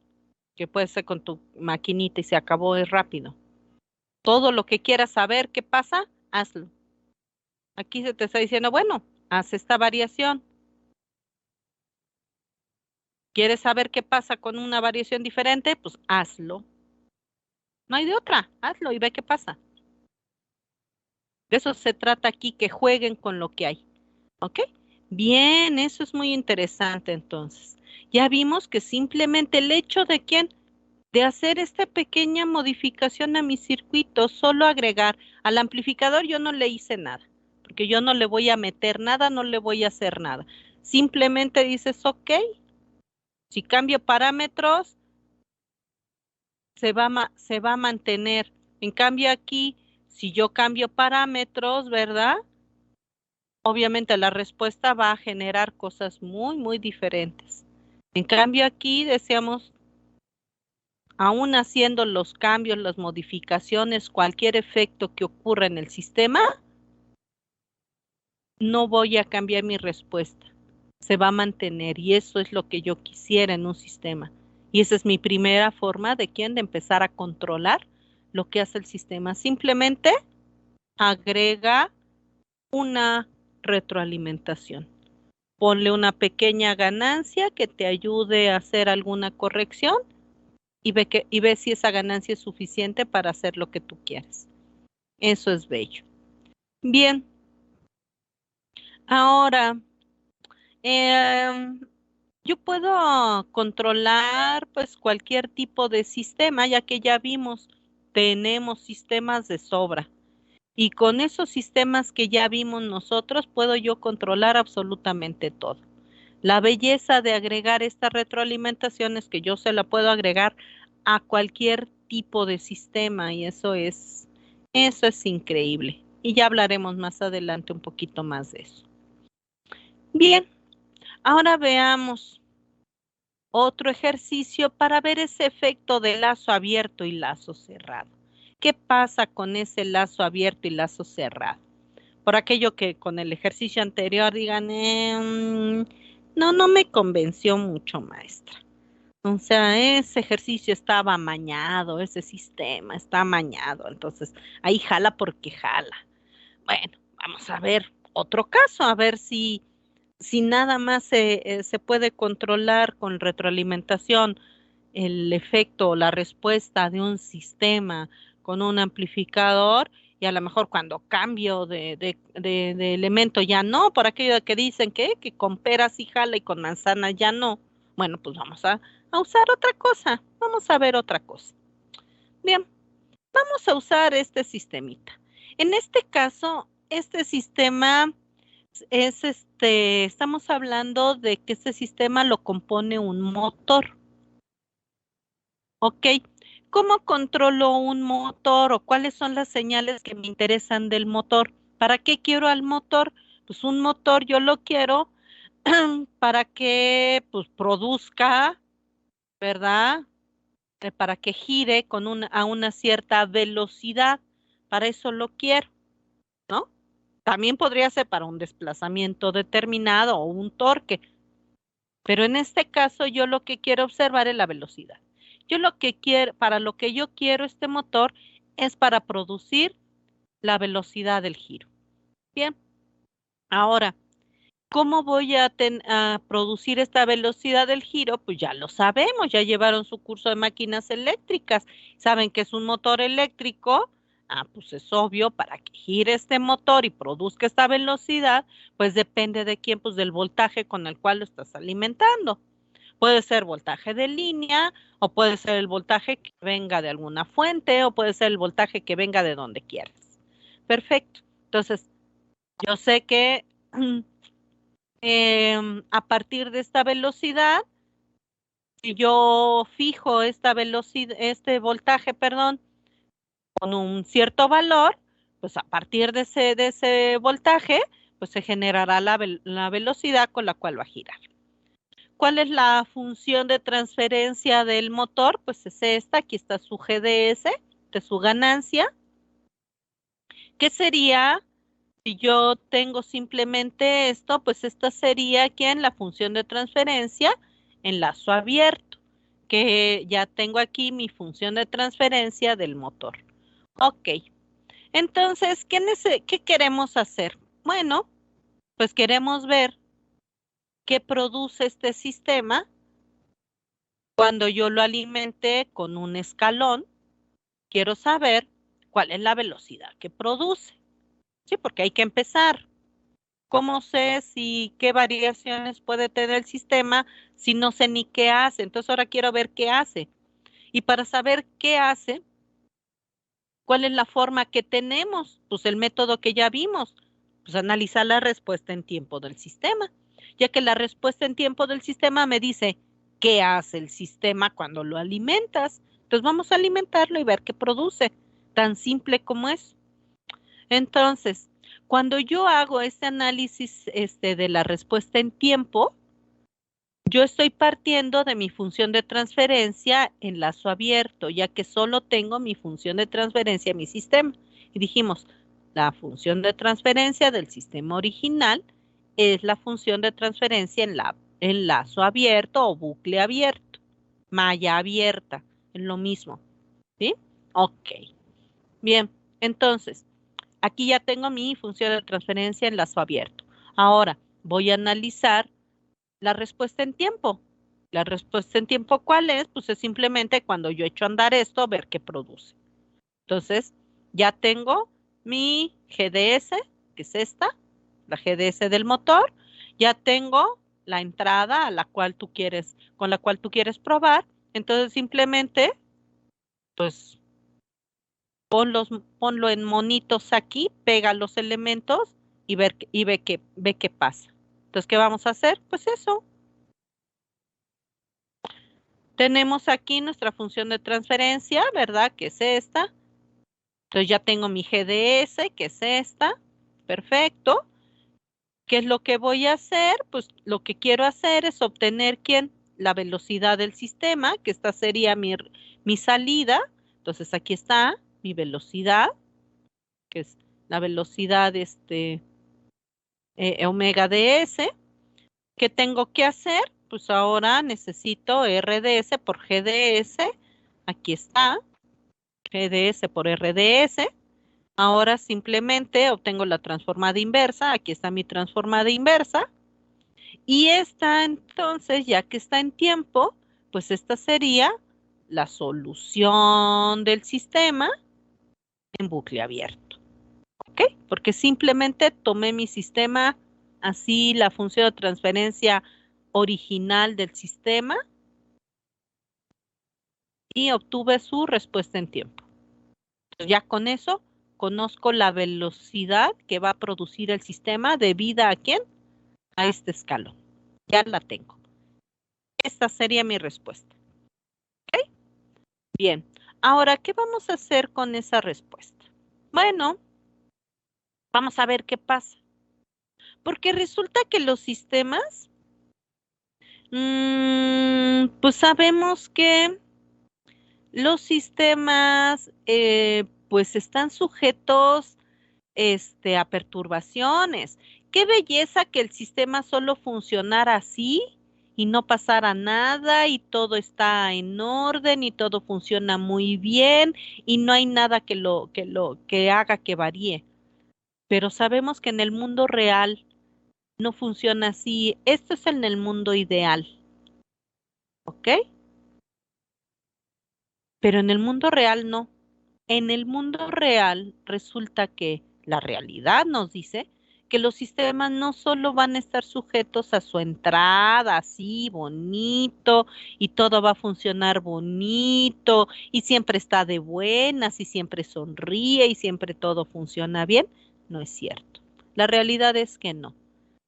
que puedes hacer con tu maquinita y se acabó, es rápido. Todo lo que quieras saber qué pasa, hazlo. Aquí se te está diciendo, bueno, haz esta variación. ¿Quieres saber qué pasa con una variación diferente? Pues hazlo. No hay de otra, hazlo y ve qué pasa. De eso se trata aquí, que jueguen con lo que hay. ¿Ok? Bien, eso es muy interesante entonces. Ya vimos que simplemente el hecho de de hacer esta pequeña modificación a mi circuito, solo agregar al amplificador, yo no le hice nada, porque yo no le voy a meter nada, no le voy a hacer nada. Simplemente dices, ok, si cambio parámetros, se va a mantener. En cambio aquí, si yo cambio parámetros, ¿verdad? Obviamente la respuesta va a generar cosas muy, muy diferentes. En cambio aquí decíamos, aún haciendo los cambios, las modificaciones, cualquier efecto que ocurra en el sistema, no voy a cambiar mi respuesta. Se va a mantener y eso es lo que yo quisiera en un sistema. Y esa es mi primera forma de empezar a controlar lo que hace el sistema. Simplemente agrega una retroalimentación. Ponle una pequeña ganancia que te ayude a hacer alguna corrección y ve si esa ganancia es suficiente para hacer lo que tú quieres. Eso es bello. Bien, ahora, em, Yo puedo controlar pues cualquier tipo de sistema, ya que ya vimos, tenemos sistemas de sobra. Y con esos sistemas que ya vimos nosotros, puedo yo controlar absolutamente todo. La belleza de agregar esta retroalimentación es que yo se la puedo agregar a cualquier tipo de sistema y eso es increíble. Y ya hablaremos más adelante un poquito más de eso. Bien, ahora veamos otro ejercicio para ver ese efecto de lazo abierto y lazo cerrado. ¿Qué pasa con ese lazo abierto y lazo cerrado? Por aquello que con el ejercicio anterior digan, no, no me convenció mucho, maestra. O sea, ese ejercicio estaba amañado, ese sistema está amañado, entonces ahí jala porque jala. Bueno, vamos a ver otro caso, a ver si nada más se puede controlar con retroalimentación el efecto o la respuesta de un sistema con un amplificador y a lo mejor cuando cambio de elemento ya no, por aquello que dicen que con peras sí jala y con manzanas ya no. Bueno, pues vamos a usar otra cosa, vamos a ver otra cosa. Bien, vamos a usar este sistemita. En este caso, este sistema es estamos hablando de que este sistema lo compone un motor. Ok, ¿cómo controlo un motor o cuáles son las señales que me interesan del motor? ¿Para qué quiero al motor? Pues un motor yo lo quiero para que pues produzca, ¿verdad? Para que gire a una cierta velocidad. Para eso lo quiero, ¿no? También podría ser para un desplazamiento determinado o un torque, pero en este caso yo lo que quiero observar es la velocidad. Yo lo que quiero, para lo que yo quiero este motor es para producir la velocidad del giro. Bien, ahora, ¿cómo voy a producir esta velocidad del giro? Pues ya lo sabemos, ya llevaron su curso de máquinas eléctricas. Saben que es un motor eléctrico. Ah, pues es obvio, para que gire este motor y produzca esta velocidad, pues depende de quién, pues del voltaje con el cual lo estás alimentando. Puede ser voltaje de línea, o puede ser el voltaje que venga de alguna fuente, o puede ser el voltaje que venga de donde quieras. Perfecto. Entonces, yo sé que a partir de esta velocidad, si yo fijo esta velocidad, este voltaje, perdón, con un cierto valor, pues a partir de ese voltaje, pues se generará la velocidad con la cual va a girar. ¿Cuál es la función de transferencia del motor? Pues es esta, aquí está su GDS, de su ganancia. ¿Qué sería si yo tengo simplemente esto? Pues esta sería aquí en la función de transferencia en lazo abierto, que ya tengo aquí mi función de transferencia del motor. Ok, entonces, ¿qué queremos hacer? Bueno, pues queremos ver qué produce este sistema cuando yo lo alimente con un escalón. Quiero saber cuál es la velocidad que produce. Sí, porque hay que empezar. ¿Cómo sé si qué variaciones puede tener el sistema si no sé ni qué hace? Entonces ahora quiero ver qué hace. Y para saber qué hace, ¿cuál es la forma que tenemos? Pues el método que ya vimos, pues analizar la respuesta en tiempo del sistema, ya que la respuesta en tiempo del sistema me dice qué hace el sistema cuando lo alimentas. Entonces vamos a alimentarlo y ver qué produce, tan simple como es. Entonces, cuando yo hago este análisis de la respuesta en tiempo, yo estoy partiendo de mi función de transferencia en lazo abierto, ya que solo tengo mi función de transferencia en mi sistema. Y dijimos, la función de transferencia del sistema original es la función de transferencia en lazo abierto o bucle abierto, malla abierta, es lo mismo. ¿Sí? Ok. Bien, entonces, aquí ya tengo mi función de transferencia en lazo abierto. Ahora voy a analizar la respuesta en tiempo. La respuesta en tiempo, ¿cuál es? Pues es simplemente cuando yo echo a andar esto, ver qué produce. Entonces, ya tengo mi GDS, que es esta, la GDS del motor. Ya tengo la entrada a la cual tú quieres, con la cual tú quieres probar. Entonces simplemente, pues, ponlo en monitos aquí, pega los elementos y ve qué pasa. Entonces, ¿qué vamos a hacer? Pues eso. Tenemos aquí nuestra función de transferencia, ¿verdad? Que es esta. Entonces ya tengo mi GDS, que es esta. Perfecto. ¿Qué es lo que voy a hacer? Pues lo que quiero hacer es obtener, ¿quién? La velocidad del sistema, que esta sería mi salida. Entonces aquí está mi velocidad, que es la velocidad omega ds. ¿Qué tengo que hacer? Pues ahora necesito RDS por GDS. Aquí está, GDS por RDS. Ahora simplemente obtengo la transformada inversa. Aquí está mi transformada inversa. Y esta entonces, ya que está en tiempo, pues esta sería la solución del sistema en bucle abierto. ¿Ok? Porque simplemente tomé mi sistema, así la función de transferencia original del sistema y obtuve su respuesta en tiempo. Entonces, ya con eso conozco la velocidad que va a producir el sistema debida a quién? A este escalón. Ya la tengo. Esta sería mi respuesta. ¿Ok? Bien. Ahora, ¿qué vamos a hacer con esa respuesta? Bueno, vamos a ver qué pasa. Porque resulta que los sistemas, pues sabemos que los sistemas, pues están sujetos, a perturbaciones. Qué belleza que el sistema solo funcionara así y no pasara nada y todo está en orden y todo funciona muy bien y no hay nada que haga que varíe. Pero sabemos que en el mundo real no funciona así. Esto es en el mundo ideal, ¿ok? Pero en el mundo real no. En el mundo real resulta que la realidad nos dice que los sistemas no solo van a estar sujetos a su entrada así bonito y todo va a funcionar bonito y siempre está de buenas y siempre sonríe y siempre todo funciona bien. No es cierto. La realidad es que no.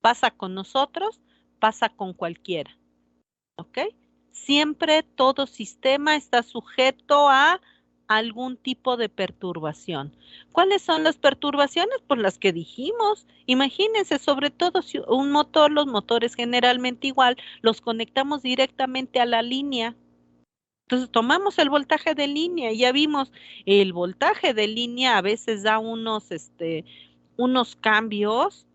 Pasa con nosotros, pasa con cualquiera. ¿Ok? Siempre todo sistema está sujeto a algún tipo de perturbación. ¿Cuáles son las perturbaciones? Pues las que dijimos. Imagínense, sobre todo si un motor, los motores generalmente igual, los conectamos directamente a la línea. Entonces tomamos el voltaje de línea y ya vimos, el voltaje de línea a veces da unos cambios,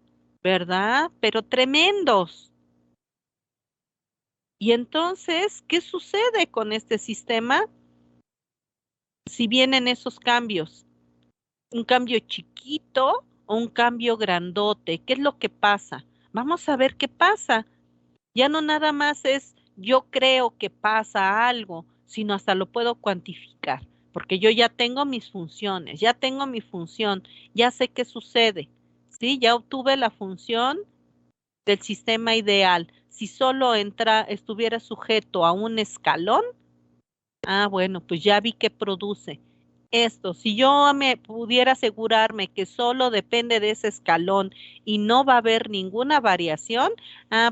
¿verdad? Pero tremendos. Y entonces, ¿qué sucede con este sistema si vienen esos cambios? ¿Un cambio chiquito o un cambio grandote? ¿Qué es lo que pasa? Vamos a ver qué pasa. Ya no nada más es yo creo que pasa algo, sino hasta lo puedo cuantificar, porque yo ya tengo mis funciones, ya tengo mi función, ya sé qué sucede, ¿sí? Ya obtuve la función del sistema ideal. Si solo estuviera sujeto a un escalón, bueno, pues ya vi que produce esto. Si yo me pudiera asegurarme que solo depende de ese escalón y no va a haber ninguna variación,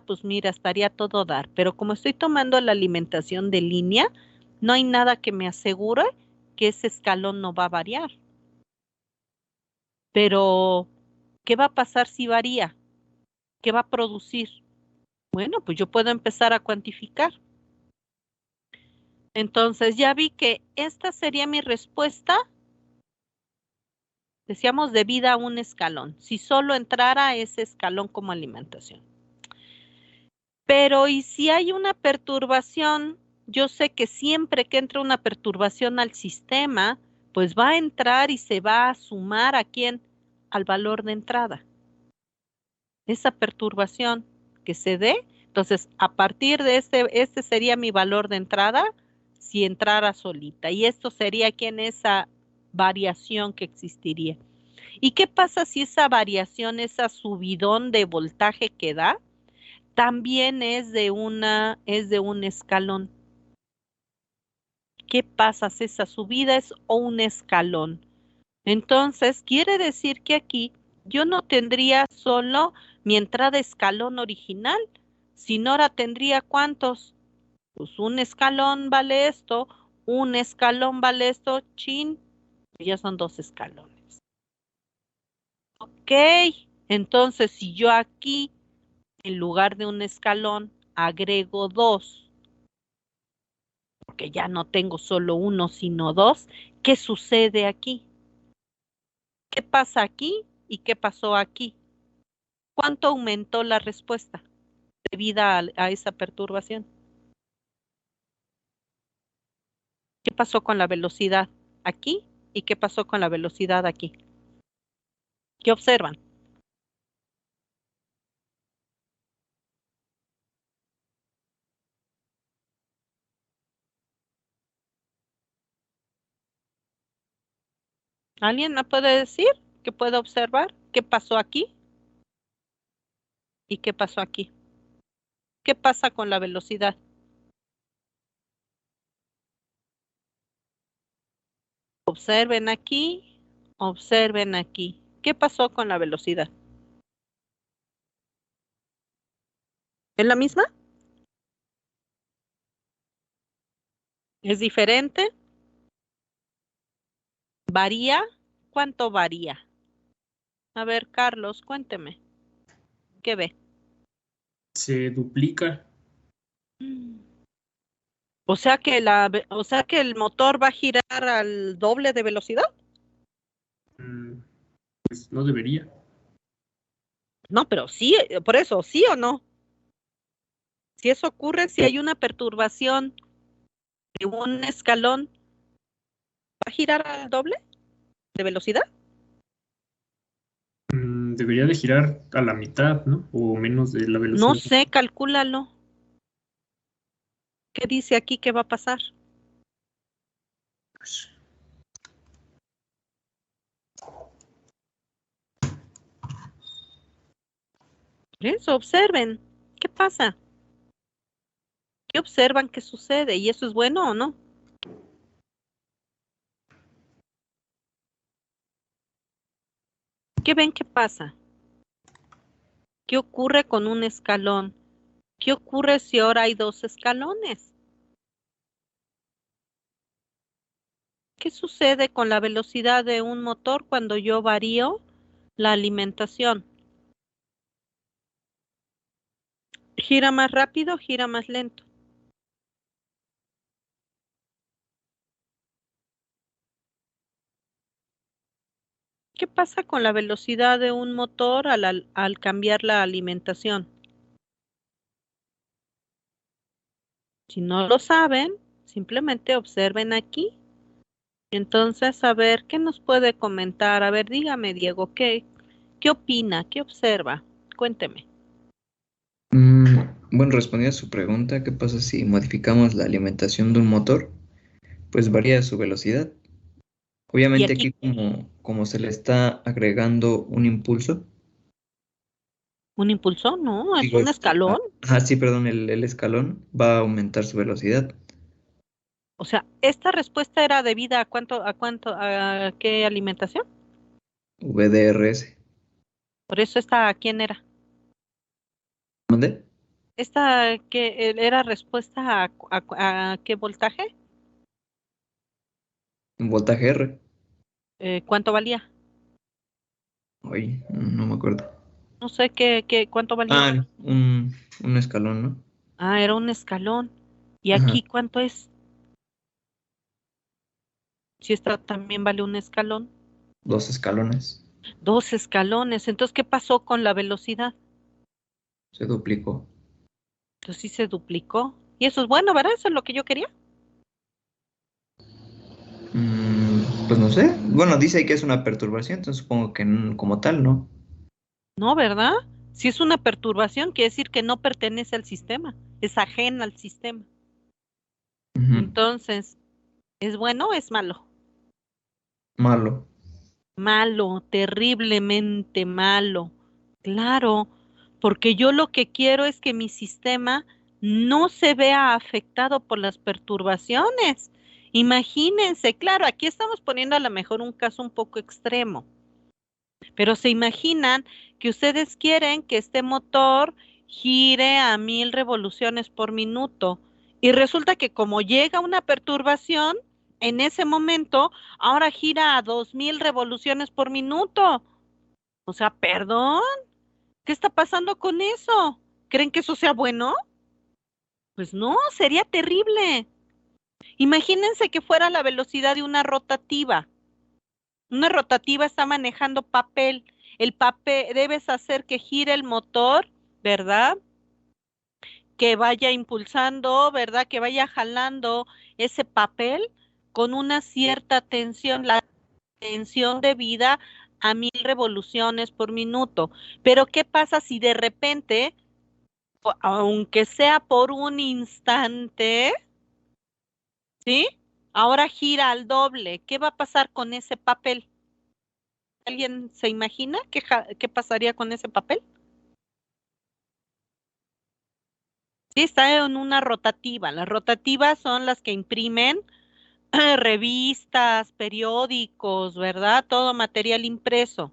pues mira, estaría todo dar. Pero como estoy tomando la alimentación de línea, no hay nada que me asegure que ese escalón no va a variar. Pero, ¿qué va a pasar si varía? ¿Qué va a producir? Bueno, pues yo puedo empezar a cuantificar. Entonces ya vi que esta sería mi respuesta, decíamos, debida a un escalón, si solo entrara ese escalón como alimentación. Pero ¿y si hay una perturbación? Yo sé que siempre que entra una perturbación al sistema, pues va a entrar y se va a sumar ¿a quién? Al valor de entrada. Esa perturbación que se dé, entonces a partir de este sería mi valor de entrada si entrara solita. Y esto sería ¿quién? Esa variación que existiría. ¿Y qué pasa si esa variación, esa subidón de voltaje que da, también es de un escalón. ¿Qué pasa si esa subida es o un escalón? Entonces, quiere decir que aquí yo no tendría solo mi entrada escalón original, sino ahora tendría ¿cuántos? Pues un escalón vale esto, un escalón vale esto, chin, ya son dos escalones. Ok, entonces si yo aquí, en lugar de un escalón, agrego dos, porque ya no tengo solo uno, sino dos, ¿qué sucede aquí? ¿Qué pasa aquí y qué pasó aquí? ¿Cuánto aumentó la respuesta debido a esa perturbación? ¿Qué pasó con la velocidad aquí y qué pasó con la velocidad aquí? ¿Qué observan? ¿Alguien me puede decir qué puede observar? ¿Qué pasó aquí y qué pasó aquí? ¿Qué pasa con la velocidad? Observen aquí, observen aquí. ¿Qué pasó con la velocidad? ¿Es la misma? ¿Es diferente? ¿Varía? ¿Cuánto varía? A ver, Carlos, cuénteme. ¿Qué ve? Se duplica. Mm. O sea que el motor va a girar al doble de velocidad. Mm, Pues no debería. No, pero sí, por eso, ¿sí o no? Si eso ocurre, si hay una perturbación de un escalón, ¿va a girar al doble de velocidad? Debería de girar a la mitad, ¿no? O menos de la No velocidad. sé, calcúlalo. ¿Qué dice aquí que va a pasar? Por eso, observen. ¿Qué pasa? ¿Qué observan que sucede? ¿Y eso es bueno o no? ¿Qué ven que pasa? ¿Qué ocurre con un escalón? ¿Qué ocurre si ahora hay dos escalones? ¿Qué sucede con la velocidad de un motor cuando yo varío la alimentación? ¿Gira más rápido, gira más lento? ¿Qué pasa con la velocidad de un motor al cambiar la alimentación? Si no lo saben, simplemente observen aquí. Entonces, a ver, ¿qué nos puede comentar? A ver, dígame, Diego, ¿qué opina? ¿Qué observa? Cuénteme. Bueno, respondiendo a su pregunta, ¿qué pasa si modificamos la alimentación de un motor? Pues varía su velocidad. Y Obviamente aquí, aquí como se le está agregando un impulso, un impulso, no, es digo, un escalón. sí, perdón, el escalón va a aumentar su velocidad. O sea, esta respuesta era debida a qué alimentación. VDRS. Por eso esta, ¿a quién era? ¿Dónde? Esta que era respuesta a qué voltaje, Un voltaje R. cuánto valía. Oye, no me acuerdo. No sé cuánto valía. Un escalón, ¿no? Ah, era un escalón. ¿Y Ajá, aquí cuánto es? Si esta también vale un escalón. dos escalones. Dos escalones. Entonces, ¿qué pasó con la velocidad? Se duplicó. Entonces sí se duplicó. Y eso es bueno, ¿verdad? Eso es lo que yo quería. Pues no sé. Bueno, dice que es una perturbación, entonces supongo que como tal, ¿no? No, ¿verdad? Si es una perturbación, quiere decir que no pertenece al sistema, es ajena al sistema. Ujú. Entonces, ¿es bueno o es malo? Malo. Malo, terriblemente malo. Claro, porque yo lo que quiero es que mi sistema no se vea afectado por las perturbaciones. Imagínense, claro, aquí estamos poniendo a lo mejor un caso un poco extremo, pero se imaginan que ustedes quieren que este motor gire a 1000 revoluciones por minuto y resulta que como llega una perturbación, en ese momento, ahora gira a 2000 revoluciones por minuto. O sea, perdón, ¿qué está pasando con eso? ¿Creen que eso sea bueno? Pues no, sería terrible. Imagínense que fuera la velocidad de una rotativa. Una rotativa está manejando papel. El papel, debes hacer que gire el motor, ¿verdad? Que vaya impulsando, ¿verdad? Que vaya jalando ese papel con una cierta tensión, la tensión debida a 1000 revoluciones por minuto. Pero ¿qué pasa si de repente, aunque sea por un instante, ¿sí? Ahora gira al doble. ¿Qué va a pasar con ese papel? ¿Alguien se imagina qué pasaría con ese papel? Sí, está en una rotativa. Las rotativas son las que imprimen revistas, periódicos, ¿verdad? Todo material impreso.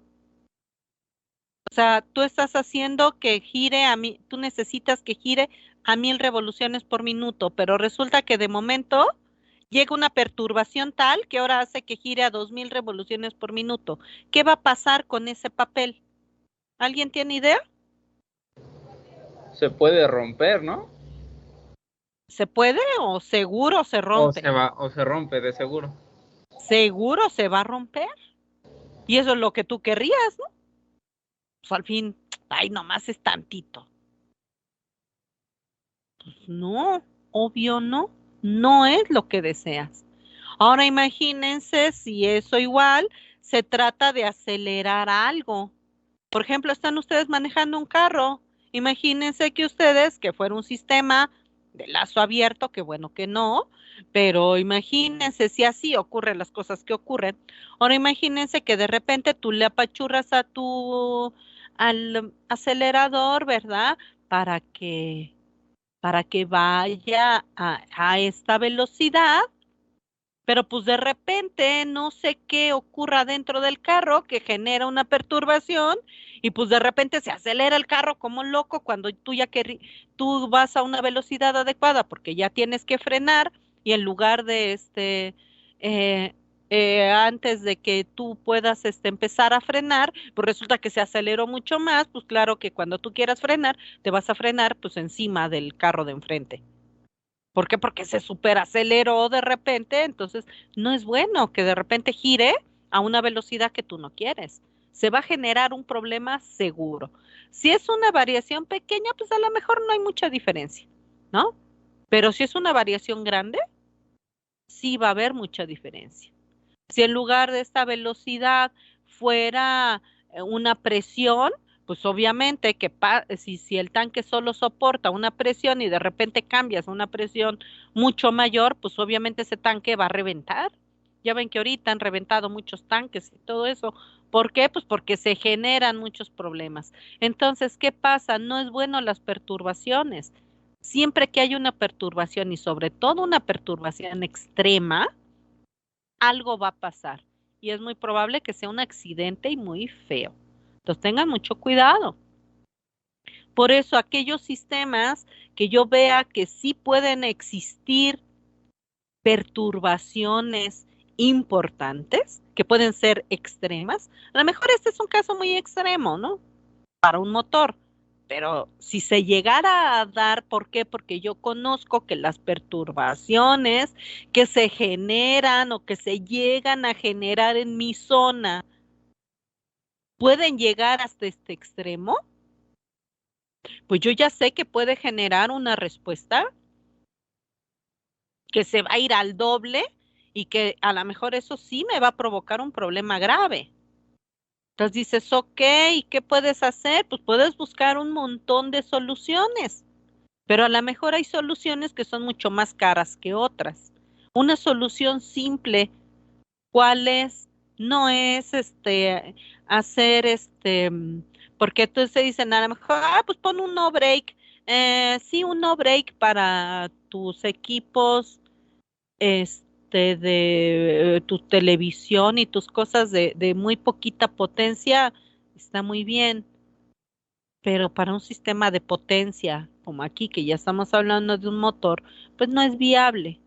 O sea, tú estás haciendo que gire tú necesitas que gire a 1000 revoluciones por minuto, pero resulta que de momento llega una perturbación tal que ahora hace que gire a 2000 revoluciones por minuto. ¿Qué va a pasar con ese papel? ¿Alguien tiene idea? Se puede romper, ¿no? ¿Se puede o seguro se rompe? O se rompe, de seguro. Seguro se va a romper. Y eso es lo que tú querrías, ¿no? Pues al fin, ay, nomás es tantito. Pues no, obvio no, no es lo que deseas. Ahora imagínense si eso igual se trata de acelerar algo. Por ejemplo, están ustedes manejando un carro. Imagínense que ustedes, que fuera un sistema de lazo abierto, que bueno que no, pero imagínense si así ocurren las cosas que ocurren. Ahora imagínense que de repente tú le apachurras al acelerador, ¿verdad? Para que, para que vaya a esta velocidad, pero pues de repente no sé qué ocurra dentro del carro que genera una perturbación y pues de repente se acelera el carro como loco cuando tú tú vas a una velocidad adecuada porque ya tienes que frenar y en lugar de eh, antes de que tú puedas empezar a frenar, pues resulta que se aceleró mucho más, pues claro que cuando tú quieras frenar, te vas a frenar pues encima del carro de enfrente. ¿Por qué? Porque se superaceleró de repente, entonces no es bueno que de repente gire a una velocidad que tú no quieres. Se va a generar un problema seguro. Si es una variación pequeña, pues a lo mejor no hay mucha diferencia, ¿no? Pero si es una variación grande, sí va a haber mucha diferencia. Si en lugar de esta velocidad fuera una presión, pues obviamente que si el tanque solo soporta una presión y de repente cambias a una presión mucho mayor, pues obviamente ese tanque va a reventar. Ya ven que ahorita han reventado muchos tanques y todo eso. ¿Por qué? Pues porque se generan muchos problemas. Entonces, ¿qué pasa? No es bueno las perturbaciones. Siempre que hay una perturbación y sobre todo una perturbación extrema, algo va a pasar y es muy probable que sea un accidente y muy feo. Entonces tengan mucho cuidado. Por eso aquellos sistemas que yo vea que sí pueden existir perturbaciones importantes, que pueden ser extremas, a lo mejor este es un caso muy extremo, ¿no? Para un motor. Pero si se llegara a dar, ¿por qué? Porque yo conozco que las perturbaciones que se generan o que se llegan a generar en mi zona pueden llegar hasta este extremo, pues yo ya sé que puede generar una respuesta que se va a ir al doble y que a lo mejor eso sí me va a provocar un problema grave. Entonces dices, ok, ¿y qué puedes hacer? Pues puedes buscar un montón de soluciones. Pero a lo mejor hay soluciones que son mucho más caras que otras. Una solución simple, ¿cuál es? No es hacer Porque entonces dicen a lo mejor, pues pon un no break. Sí, un no break para tus equipos, de tu televisión y tus cosas de muy poquita potencia, está muy bien. Pero para un sistema de potencia, como aquí, que ya estamos hablando de un motor, pues no es viable.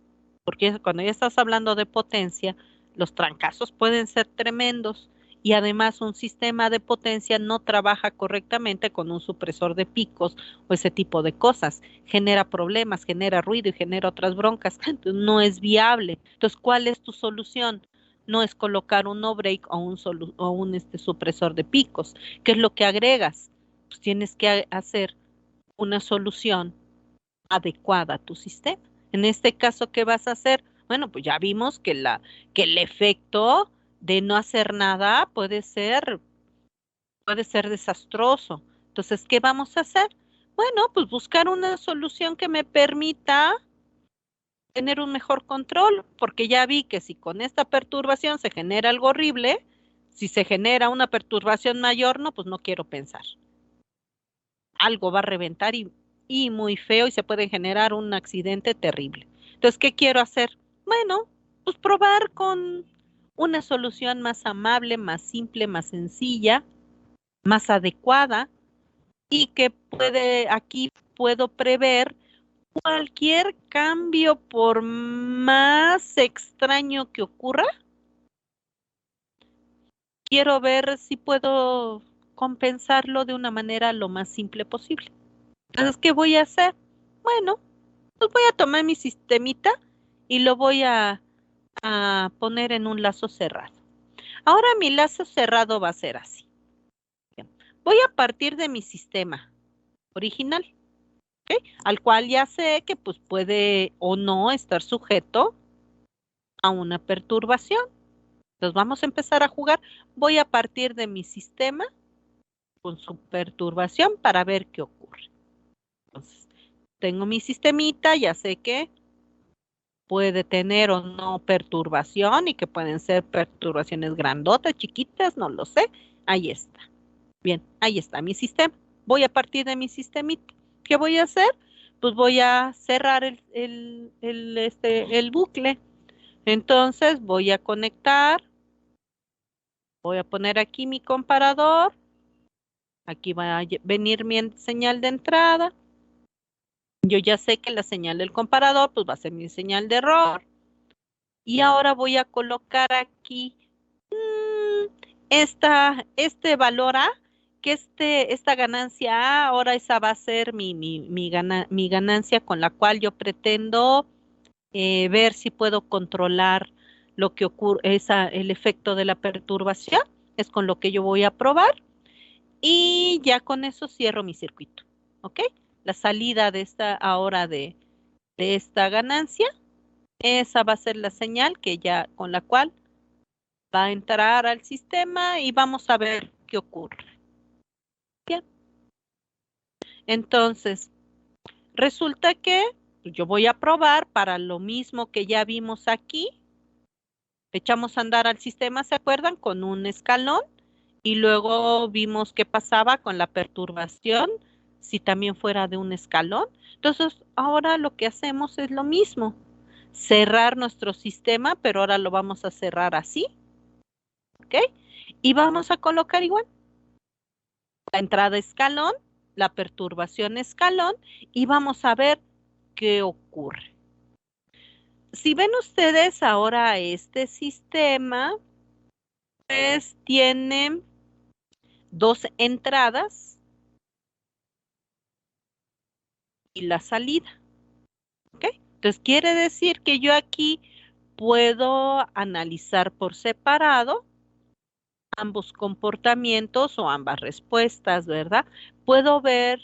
Porque cuando ya estás hablando de potencia, los trancazos pueden ser tremendos y además un sistema de potencia no trabaja correctamente con un supresor de picos o ese tipo de cosas. Genera problemas, genera ruido y genera otras broncas. Entonces, no es viable. Entonces, ¿cuál es tu solución? No es colocar un no break o un supresor de picos. ¿Qué es lo que agregas? Pues tienes que hacer una solución adecuada a tu sistema. En este caso, ¿qué vas a hacer? Bueno, pues ya vimos que el efecto de no hacer nada puede ser desastroso. Entonces, ¿qué vamos a hacer? Bueno, pues buscar una solución que me permita tener un mejor control, porque ya vi que si con esta perturbación se genera algo horrible, si se genera una perturbación mayor, no, pues no quiero pensar. Algo va a reventar y muy feo y se puede generar un accidente terrible. Entonces, ¿qué quiero hacer? Bueno, pues probar con una solución más amable, más simple, más sencilla, más adecuada y que aquí puedo prever cualquier cambio por más extraño que ocurra. Quiero ver si puedo compensarlo de una manera lo más simple posible. Entonces, ¿qué voy a hacer? Bueno, pues voy a tomar mi sistemita y lo voy a poner en un lazo cerrado. Ahora mi lazo cerrado va a ser así. Bien. Voy a partir de mi sistema original, ¿ok? Al cual ya sé que pues puede o no estar sujeto a una perturbación. Entonces vamos a empezar a jugar. Voy a partir de mi sistema con su perturbación para ver qué ocurre. Entonces, tengo mi sistemita, ya sé que puede tener o no perturbación y que pueden ser perturbaciones grandotas, chiquitas, no lo sé. Ahí está. Bien, ahí está mi sistema. Voy a partir de mi sistemita. ¿Qué voy a hacer? Pues voy a cerrar el bucle. Entonces voy a conectar, voy a poner aquí mi comparador. Aquí va a venir mi señal de entrada. Yo ya sé que la señal del comparador pues va a ser mi señal de error. Y ahora voy a colocar aquí este valor A, que esta ganancia A, ahora esa va a ser mi ganancia con la cual yo pretendo ver si puedo controlar lo que ocurre, el efecto de la perturbación, es con lo que yo voy a probar y ya con eso cierro mi circuito, ¿ok? La salida de esta ahora de esta ganancia, esa va a ser la señal con la cual va a entrar al sistema y vamos a ver qué ocurre. Bien. Entonces, resulta que yo voy a probar para lo mismo que ya vimos aquí. Echamos a andar al sistema, ¿se acuerdan? Con un escalón y luego vimos qué pasaba con la perturbación, si también fuera de un escalón. Entonces, ahora lo que hacemos es lo mismo, cerrar nuestro sistema, pero ahora lo vamos a cerrar así, ¿ok? Y vamos a colocar igual la entrada escalón, la perturbación escalón y vamos a ver qué ocurre. Si ven ustedes ahora este sistema, pues tiene dos entradas y la salida, ¿ok? Entonces quiere decir que yo aquí puedo analizar por separado ambos comportamientos o ambas respuestas, ¿verdad? Puedo ver,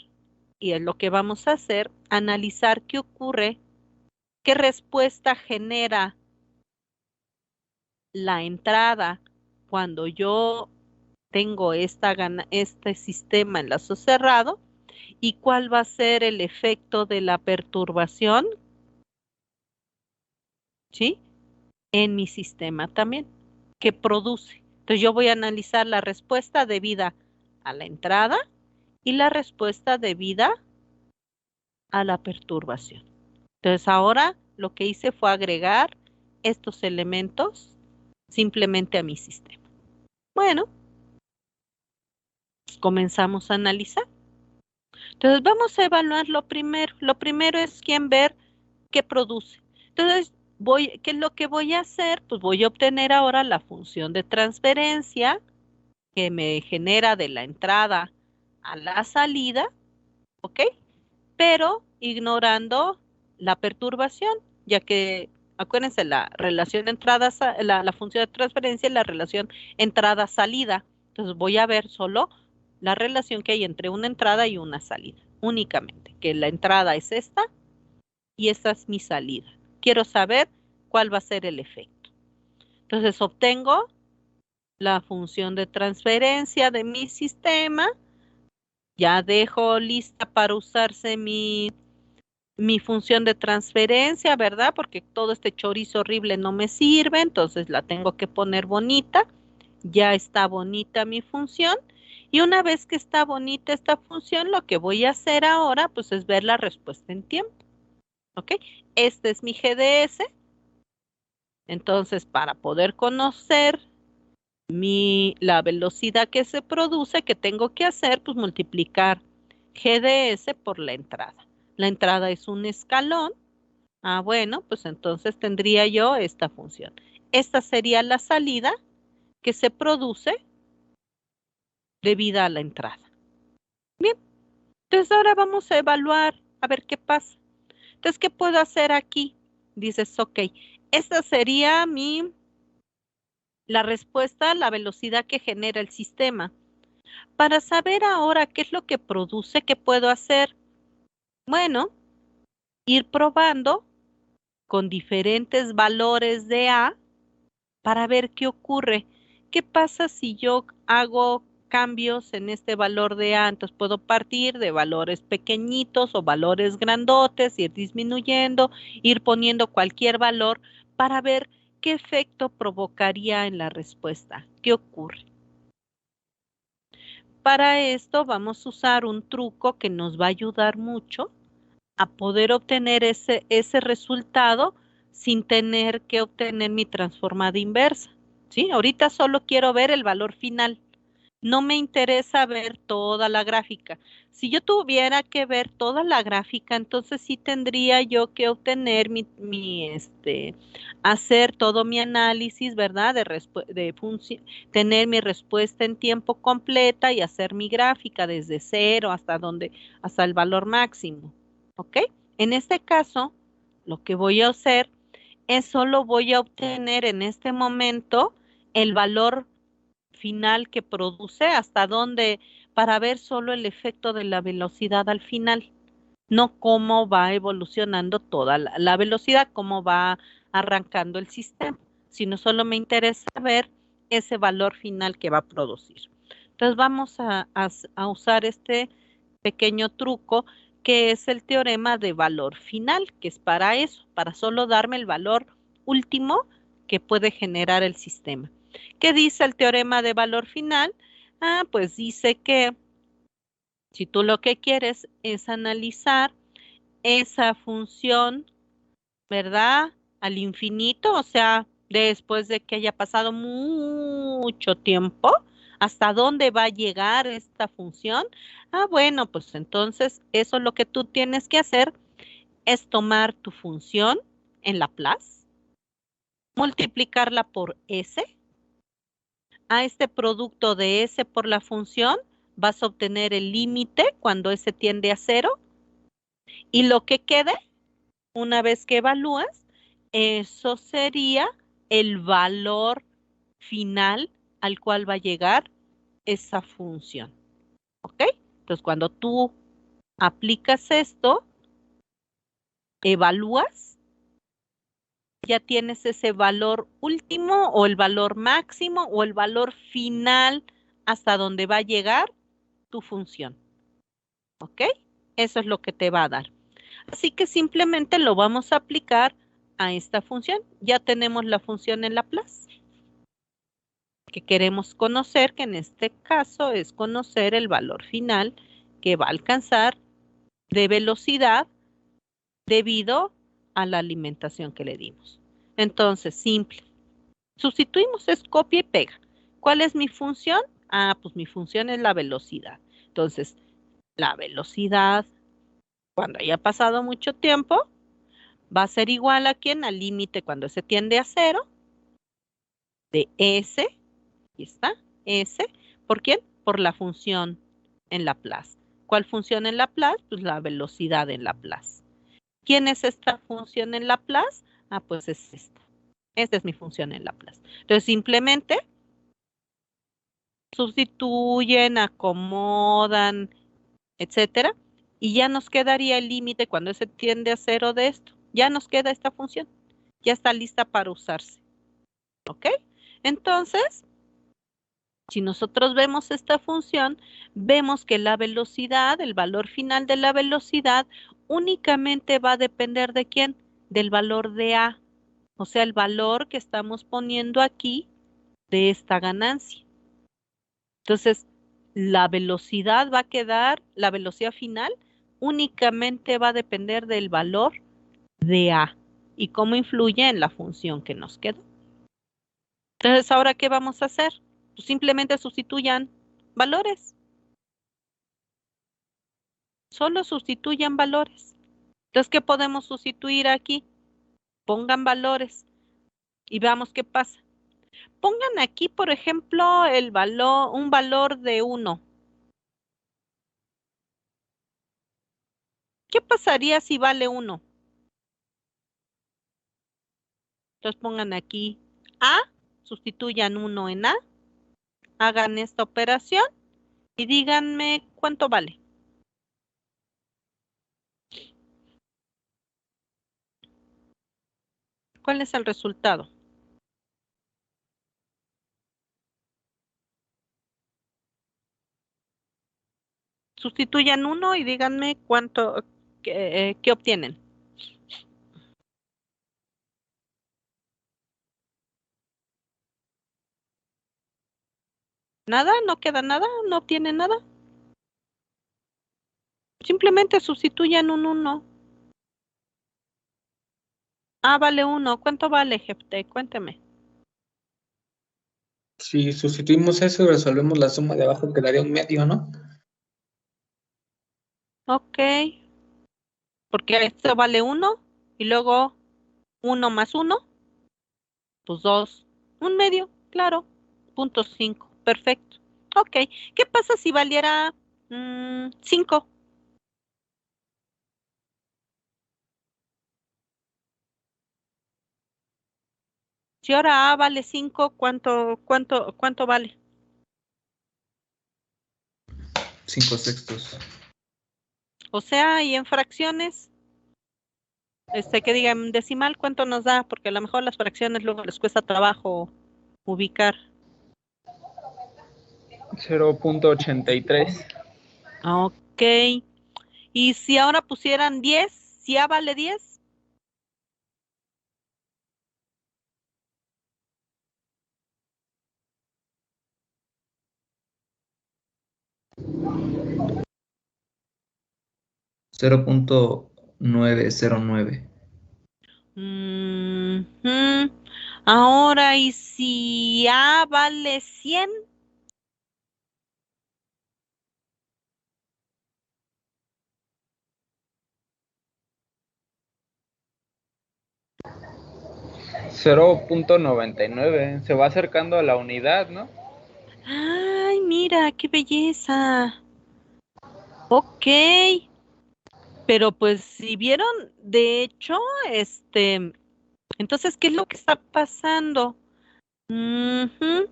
y es lo que vamos a hacer, analizar qué ocurre, qué respuesta genera la entrada cuando yo tengo este sistema en lazo cerrado y cuál va a ser el efecto de la perturbación, ¿sí? En mi sistema también, que produce. Entonces yo voy a analizar la respuesta debida a la entrada y la respuesta debida a la perturbación. Entonces ahora lo que hice fue agregar estos elementos simplemente a mi sistema. Bueno, pues comenzamos a analizar. Entonces vamos a evaluar lo primero. Lo primero es ver qué produce. Entonces, ¿qué es lo que voy a hacer? Pues voy a obtener ahora la función de transferencia que me genera de la entrada a la salida, ¿ok? Pero ignorando la perturbación, ya que acuérdense, la relación la función de transferencia es la relación entrada-salida. Entonces voy a ver solo la relación que hay entre una entrada y una salida, únicamente, que la entrada es esta y esta es mi salida. Quiero saber cuál va a ser el efecto. Entonces obtengo la función de transferencia de mi sistema, ya dejo lista para usarse mi función de transferencia, ¿verdad? Porque todo este chorizo horrible no me sirve, entonces la tengo que poner bonita. Ya está bonita mi función. Y una vez que está bonita esta función, lo que voy a hacer ahora, pues es ver la respuesta en tiempo. ¿Ok? Este es mi GDS. Entonces, para poder conocer la velocidad que se produce, ¿qué tengo que hacer? Pues multiplicar GDS por la entrada. La entrada es un escalón. Ah, bueno, pues entonces tendría yo esta función. Esta sería la salida que se produce debida a la entrada. Bien, entonces ahora vamos a evaluar a ver qué pasa. Entonces, ¿qué puedo hacer aquí? Dices, ok, esta sería la respuesta a la velocidad que genera el sistema. Para saber ahora qué es lo que produce, ¿qué puedo hacer? Bueno, ir probando con diferentes valores de A para ver qué ocurre. ¿Qué pasa si yo hago cambios en este valor de A? Entonces puedo partir de valores pequeñitos o valores grandotes, ir disminuyendo, ir poniendo cualquier valor para ver qué efecto provocaría en la respuesta. ¿Qué ocurre? Para esto vamos a usar un truco que nos va a ayudar mucho a poder obtener ese resultado sin tener que obtener mi transformada inversa. ¿Sí? Ahorita solo quiero ver el valor final. No me interesa ver toda la gráfica. Si yo tuviera que ver toda la gráfica, entonces sí tendría yo que obtener hacer todo mi análisis, ¿verdad? Tener mi respuesta en tiempo completa y hacer mi gráfica desde cero hasta el valor máximo. ¿Ok? En este caso, lo que voy a hacer es solo voy a obtener en este momento el valor final que produce, para ver solo el efecto de la velocidad al final, no cómo va evolucionando toda la velocidad, cómo va arrancando el sistema, sino solo me interesa ver ese valor final que va a producir. Entonces vamos a usar este pequeño truco que es el teorema de valor final, que es para eso, para solo darme el valor último que puede generar el sistema. ¿Qué dice el teorema de valor final? Ah, pues dice que si tú lo que quieres es analizar esa función, ¿verdad? Al infinito, o sea, después de que haya pasado mucho tiempo, ¿hasta dónde va a llegar esta función? Ah, bueno, pues entonces eso lo que tú tienes que hacer es tomar tu función en Laplace, multiplicarla por S. A este producto de S por la función vas a obtener el límite cuando S tiende a 0 y lo que quede, una vez que evalúas, eso sería el valor final al cual va a llegar esa función. ¿Ok? Entonces, cuando tú aplicas esto, evalúas, ya tienes ese valor último o el valor máximo o el valor final hasta donde va a llegar tu función. ¿Ok? Eso es lo que te va a dar. Así que simplemente lo vamos a aplicar a esta función. Ya tenemos la función en Laplace. que queremos conocer, que en este caso es conocer el valor final que va a alcanzar de velocidad debido a la alimentación que le dimos. Entonces, simple. Sustituimos, es copia y pega. ¿Cuál es mi función? Pues mi función es la velocidad. Entonces, la velocidad, cuando haya pasado mucho tiempo, va a ser igual a quién, al límite cuando se tiende a cero, de S, aquí está, S, ¿por quién? Por la función en Laplace. ¿Cuál función en Laplace? Pues la velocidad en Laplace. ¿Quién es esta función en Laplace? Pues es esta. Esta es mi función en Laplace. Entonces, simplemente sustituyen, acomodan, etcétera, y ya nos quedaría el límite cuando se tiende a cero de esto. Ya nos queda esta función. Ya está lista para usarse. ¿Ok? Entonces, si nosotros vemos esta función, vemos que la velocidad, el valor final de la velocidad, únicamente va a depender de quién, del valor de A, o sea, el valor que estamos poniendo aquí de esta ganancia. Entonces, la velocidad va a quedar, la velocidad final únicamente va a depender del valor de A y cómo influye en la función que nos quedó. Entonces, ¿ahora qué vamos a hacer? Pues simplemente sustituyan valores. Solo sustituyan valores. Entonces, ¿qué podemos sustituir aquí? Pongan valores y veamos qué pasa. Pongan aquí, por ejemplo, un valor de 1. ¿Qué pasaría si vale 1? Entonces pongan aquí A, sustituyan 1 en A, hagan esta operación y díganme cuánto vale. ¿Cuál es el resultado? Sustituyan 1 y díganme cuánto, qué obtienen. ¿Nada? ¿No queda nada? ¿No obtienen nada? Simplemente sustituyan un 1. Vale 1. ¿Cuánto vale, Jepte? Cuénteme. Si sustituimos eso y resolvemos la suma de abajo, quedaría un medio, ¿no? Ok, porque esto vale 1 y luego 1 más 1, pues 2. Un medio, claro. 0.5. Perfecto. Ok, ¿qué pasa si valiera 5? Si ahora A vale 5, ¿cuánto vale? 5/6. O sea, y en fracciones, que digan decimal, ¿cuánto nos da? Porque a lo mejor las fracciones luego les cuesta trabajo ubicar. 0.83. Ok. Y si ahora pusieran 10, si A vale 10, Cero punto 909. ujú. Ahora, ¿y si A vale 100? 0.99. Se va acercando a la unidad, ¿no? Ay, mira, qué belleza. Ok. Pero pues si vieron, de hecho, entonces, ¿qué es lo que está pasando? Ujú.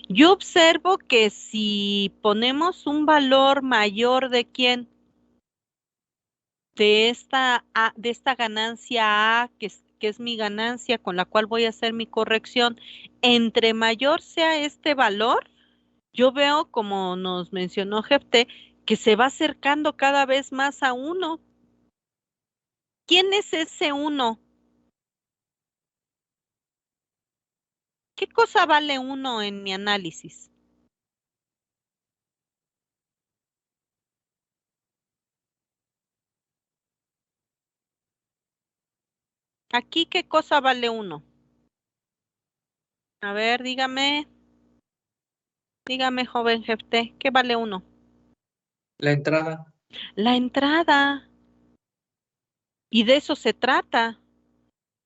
Yo observo que si ponemos un valor mayor de quién, de esta ganancia A, que es mi ganancia con la cual voy a hacer mi corrección, entre mayor sea este valor, yo veo, como nos mencionó Jefte, que se va acercando cada vez más a 1. ¿Quién es ese 1? ¿Qué cosa vale 1 en mi análisis? Aquí, ¿qué cosa vale 1? A ver, dígame, joven jefe, ¿qué vale 1? La entrada. La entrada. Y de eso se trata,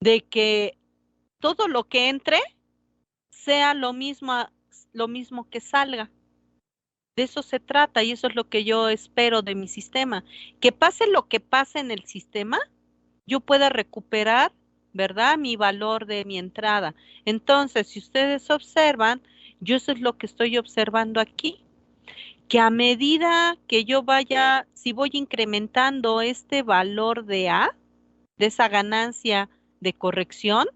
de que todo lo que entre sea lo mismo que salga. De eso se trata y eso es lo que yo espero de mi sistema. Que pase lo que pase en el sistema, yo pueda recuperar, ¿verdad? Mi valor de mi entrada. Entonces, si ustedes observan, yo eso es lo que estoy observando aquí, que a medida que yo vaya, si voy incrementando este valor de A, de esa ganancia de corrección,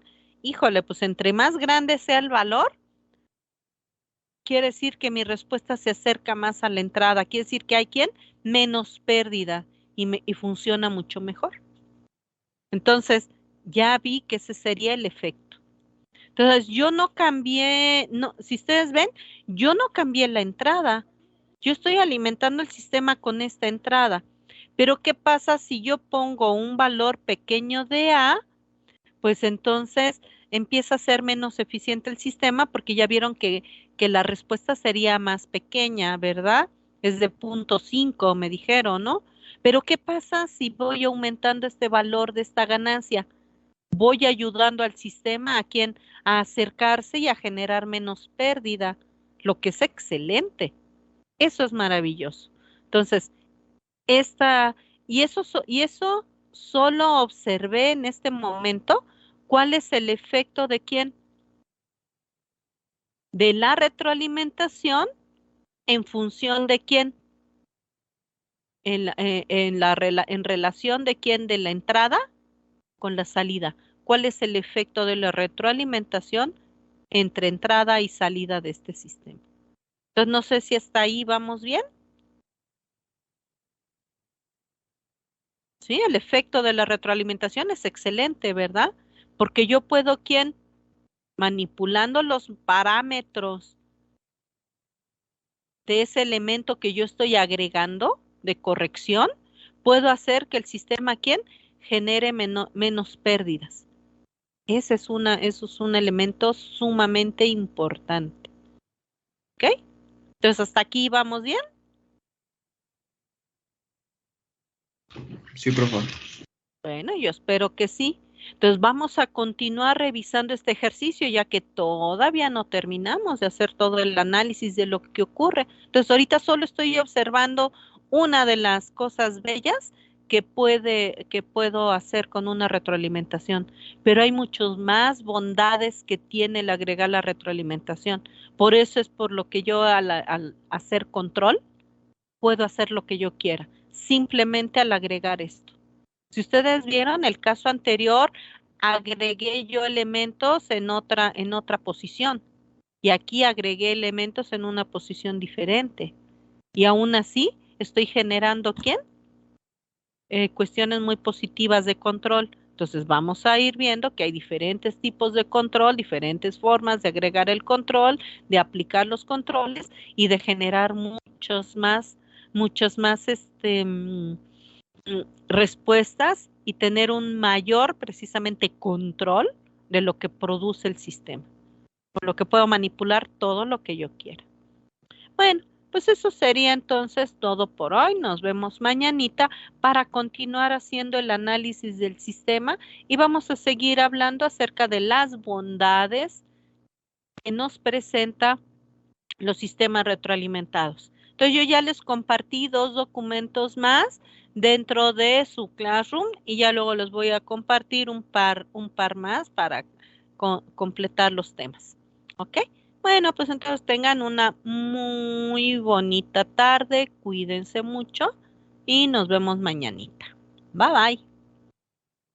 híjole, pues entre más grande sea el valor, quiere decir que mi respuesta se acerca más a la entrada, quiere decir que hay quien menos pérdida y funciona mucho mejor. Entonces, ya vi que ese sería el efecto. Entonces, yo no cambié, no, si ustedes ven, yo no cambié la entrada. Yo estoy alimentando el sistema con esta entrada. Pero, ¿qué pasa si yo pongo un valor pequeño de A? Pues entonces empieza a ser menos eficiente el sistema porque ya vieron que la respuesta sería más pequeña, ¿verdad? Es de 0.5, me dijeron, ¿no? Pero ¿qué pasa si voy aumentando este valor de esta ganancia? Voy ayudando al sistema a acercarse y a generar menos pérdida, lo que es excelente. Eso es maravilloso. Entonces, esta, y eso solo observé en este momento cuál es el efecto de quién, de la retroalimentación en función de quién, en relación de quién, de la entrada con la salida. ¿Cuál es el efecto de la retroalimentación entre entrada y salida de este sistema? Entonces, no sé si hasta ahí vamos bien. Sí, el efecto de la retroalimentación es excelente, ¿verdad? Porque yo puedo, ¿quién? Manipulando los parámetros de ese elemento que yo estoy agregando de corrección, puedo hacer que el sistema, ¿quién? Genere menos pérdidas. Eso es un elemento sumamente importante. ¿Ok? Entonces, hasta aquí vamos bien. Sí, profe. Bueno, yo espero que sí. Entonces vamos a continuar revisando este ejercicio ya que todavía no terminamos de hacer todo el análisis de lo que ocurre. Entonces ahorita solo estoy observando una de las cosas bellas que puedo hacer con una retroalimentación, pero hay muchas más bondades que tiene el agregar la retroalimentación. Por eso es por lo que yo al hacer control puedo hacer lo que yo quiera, simplemente al agregar esto. Si ustedes vieron el caso anterior, agregué yo elementos en otra posición y aquí agregué elementos en una posición diferente. Y aún así estoy generando ¿quién? Cuestiones muy positivas de control. Entonces vamos a ir viendo que hay diferentes tipos de control, diferentes formas de agregar el control, de aplicar los controles y de generar muchos más respuestas y tener un mayor precisamente control de lo que produce el sistema, por lo que puedo manipular todo lo que yo quiera. Bueno, pues eso sería entonces todo por hoy. Nos vemos mañanita para continuar haciendo el análisis del sistema y vamos a seguir hablando acerca de las bondades que nos presenta los sistemas retroalimentados. Entonces yo ya les compartí 2 documentos más dentro de su Classroom y ya luego les voy a compartir un par más para completar los temas. ¿Ok? Bueno, pues entonces tengan una muy bonita tarde, cuídense mucho y nos vemos mañanita. Bye bye.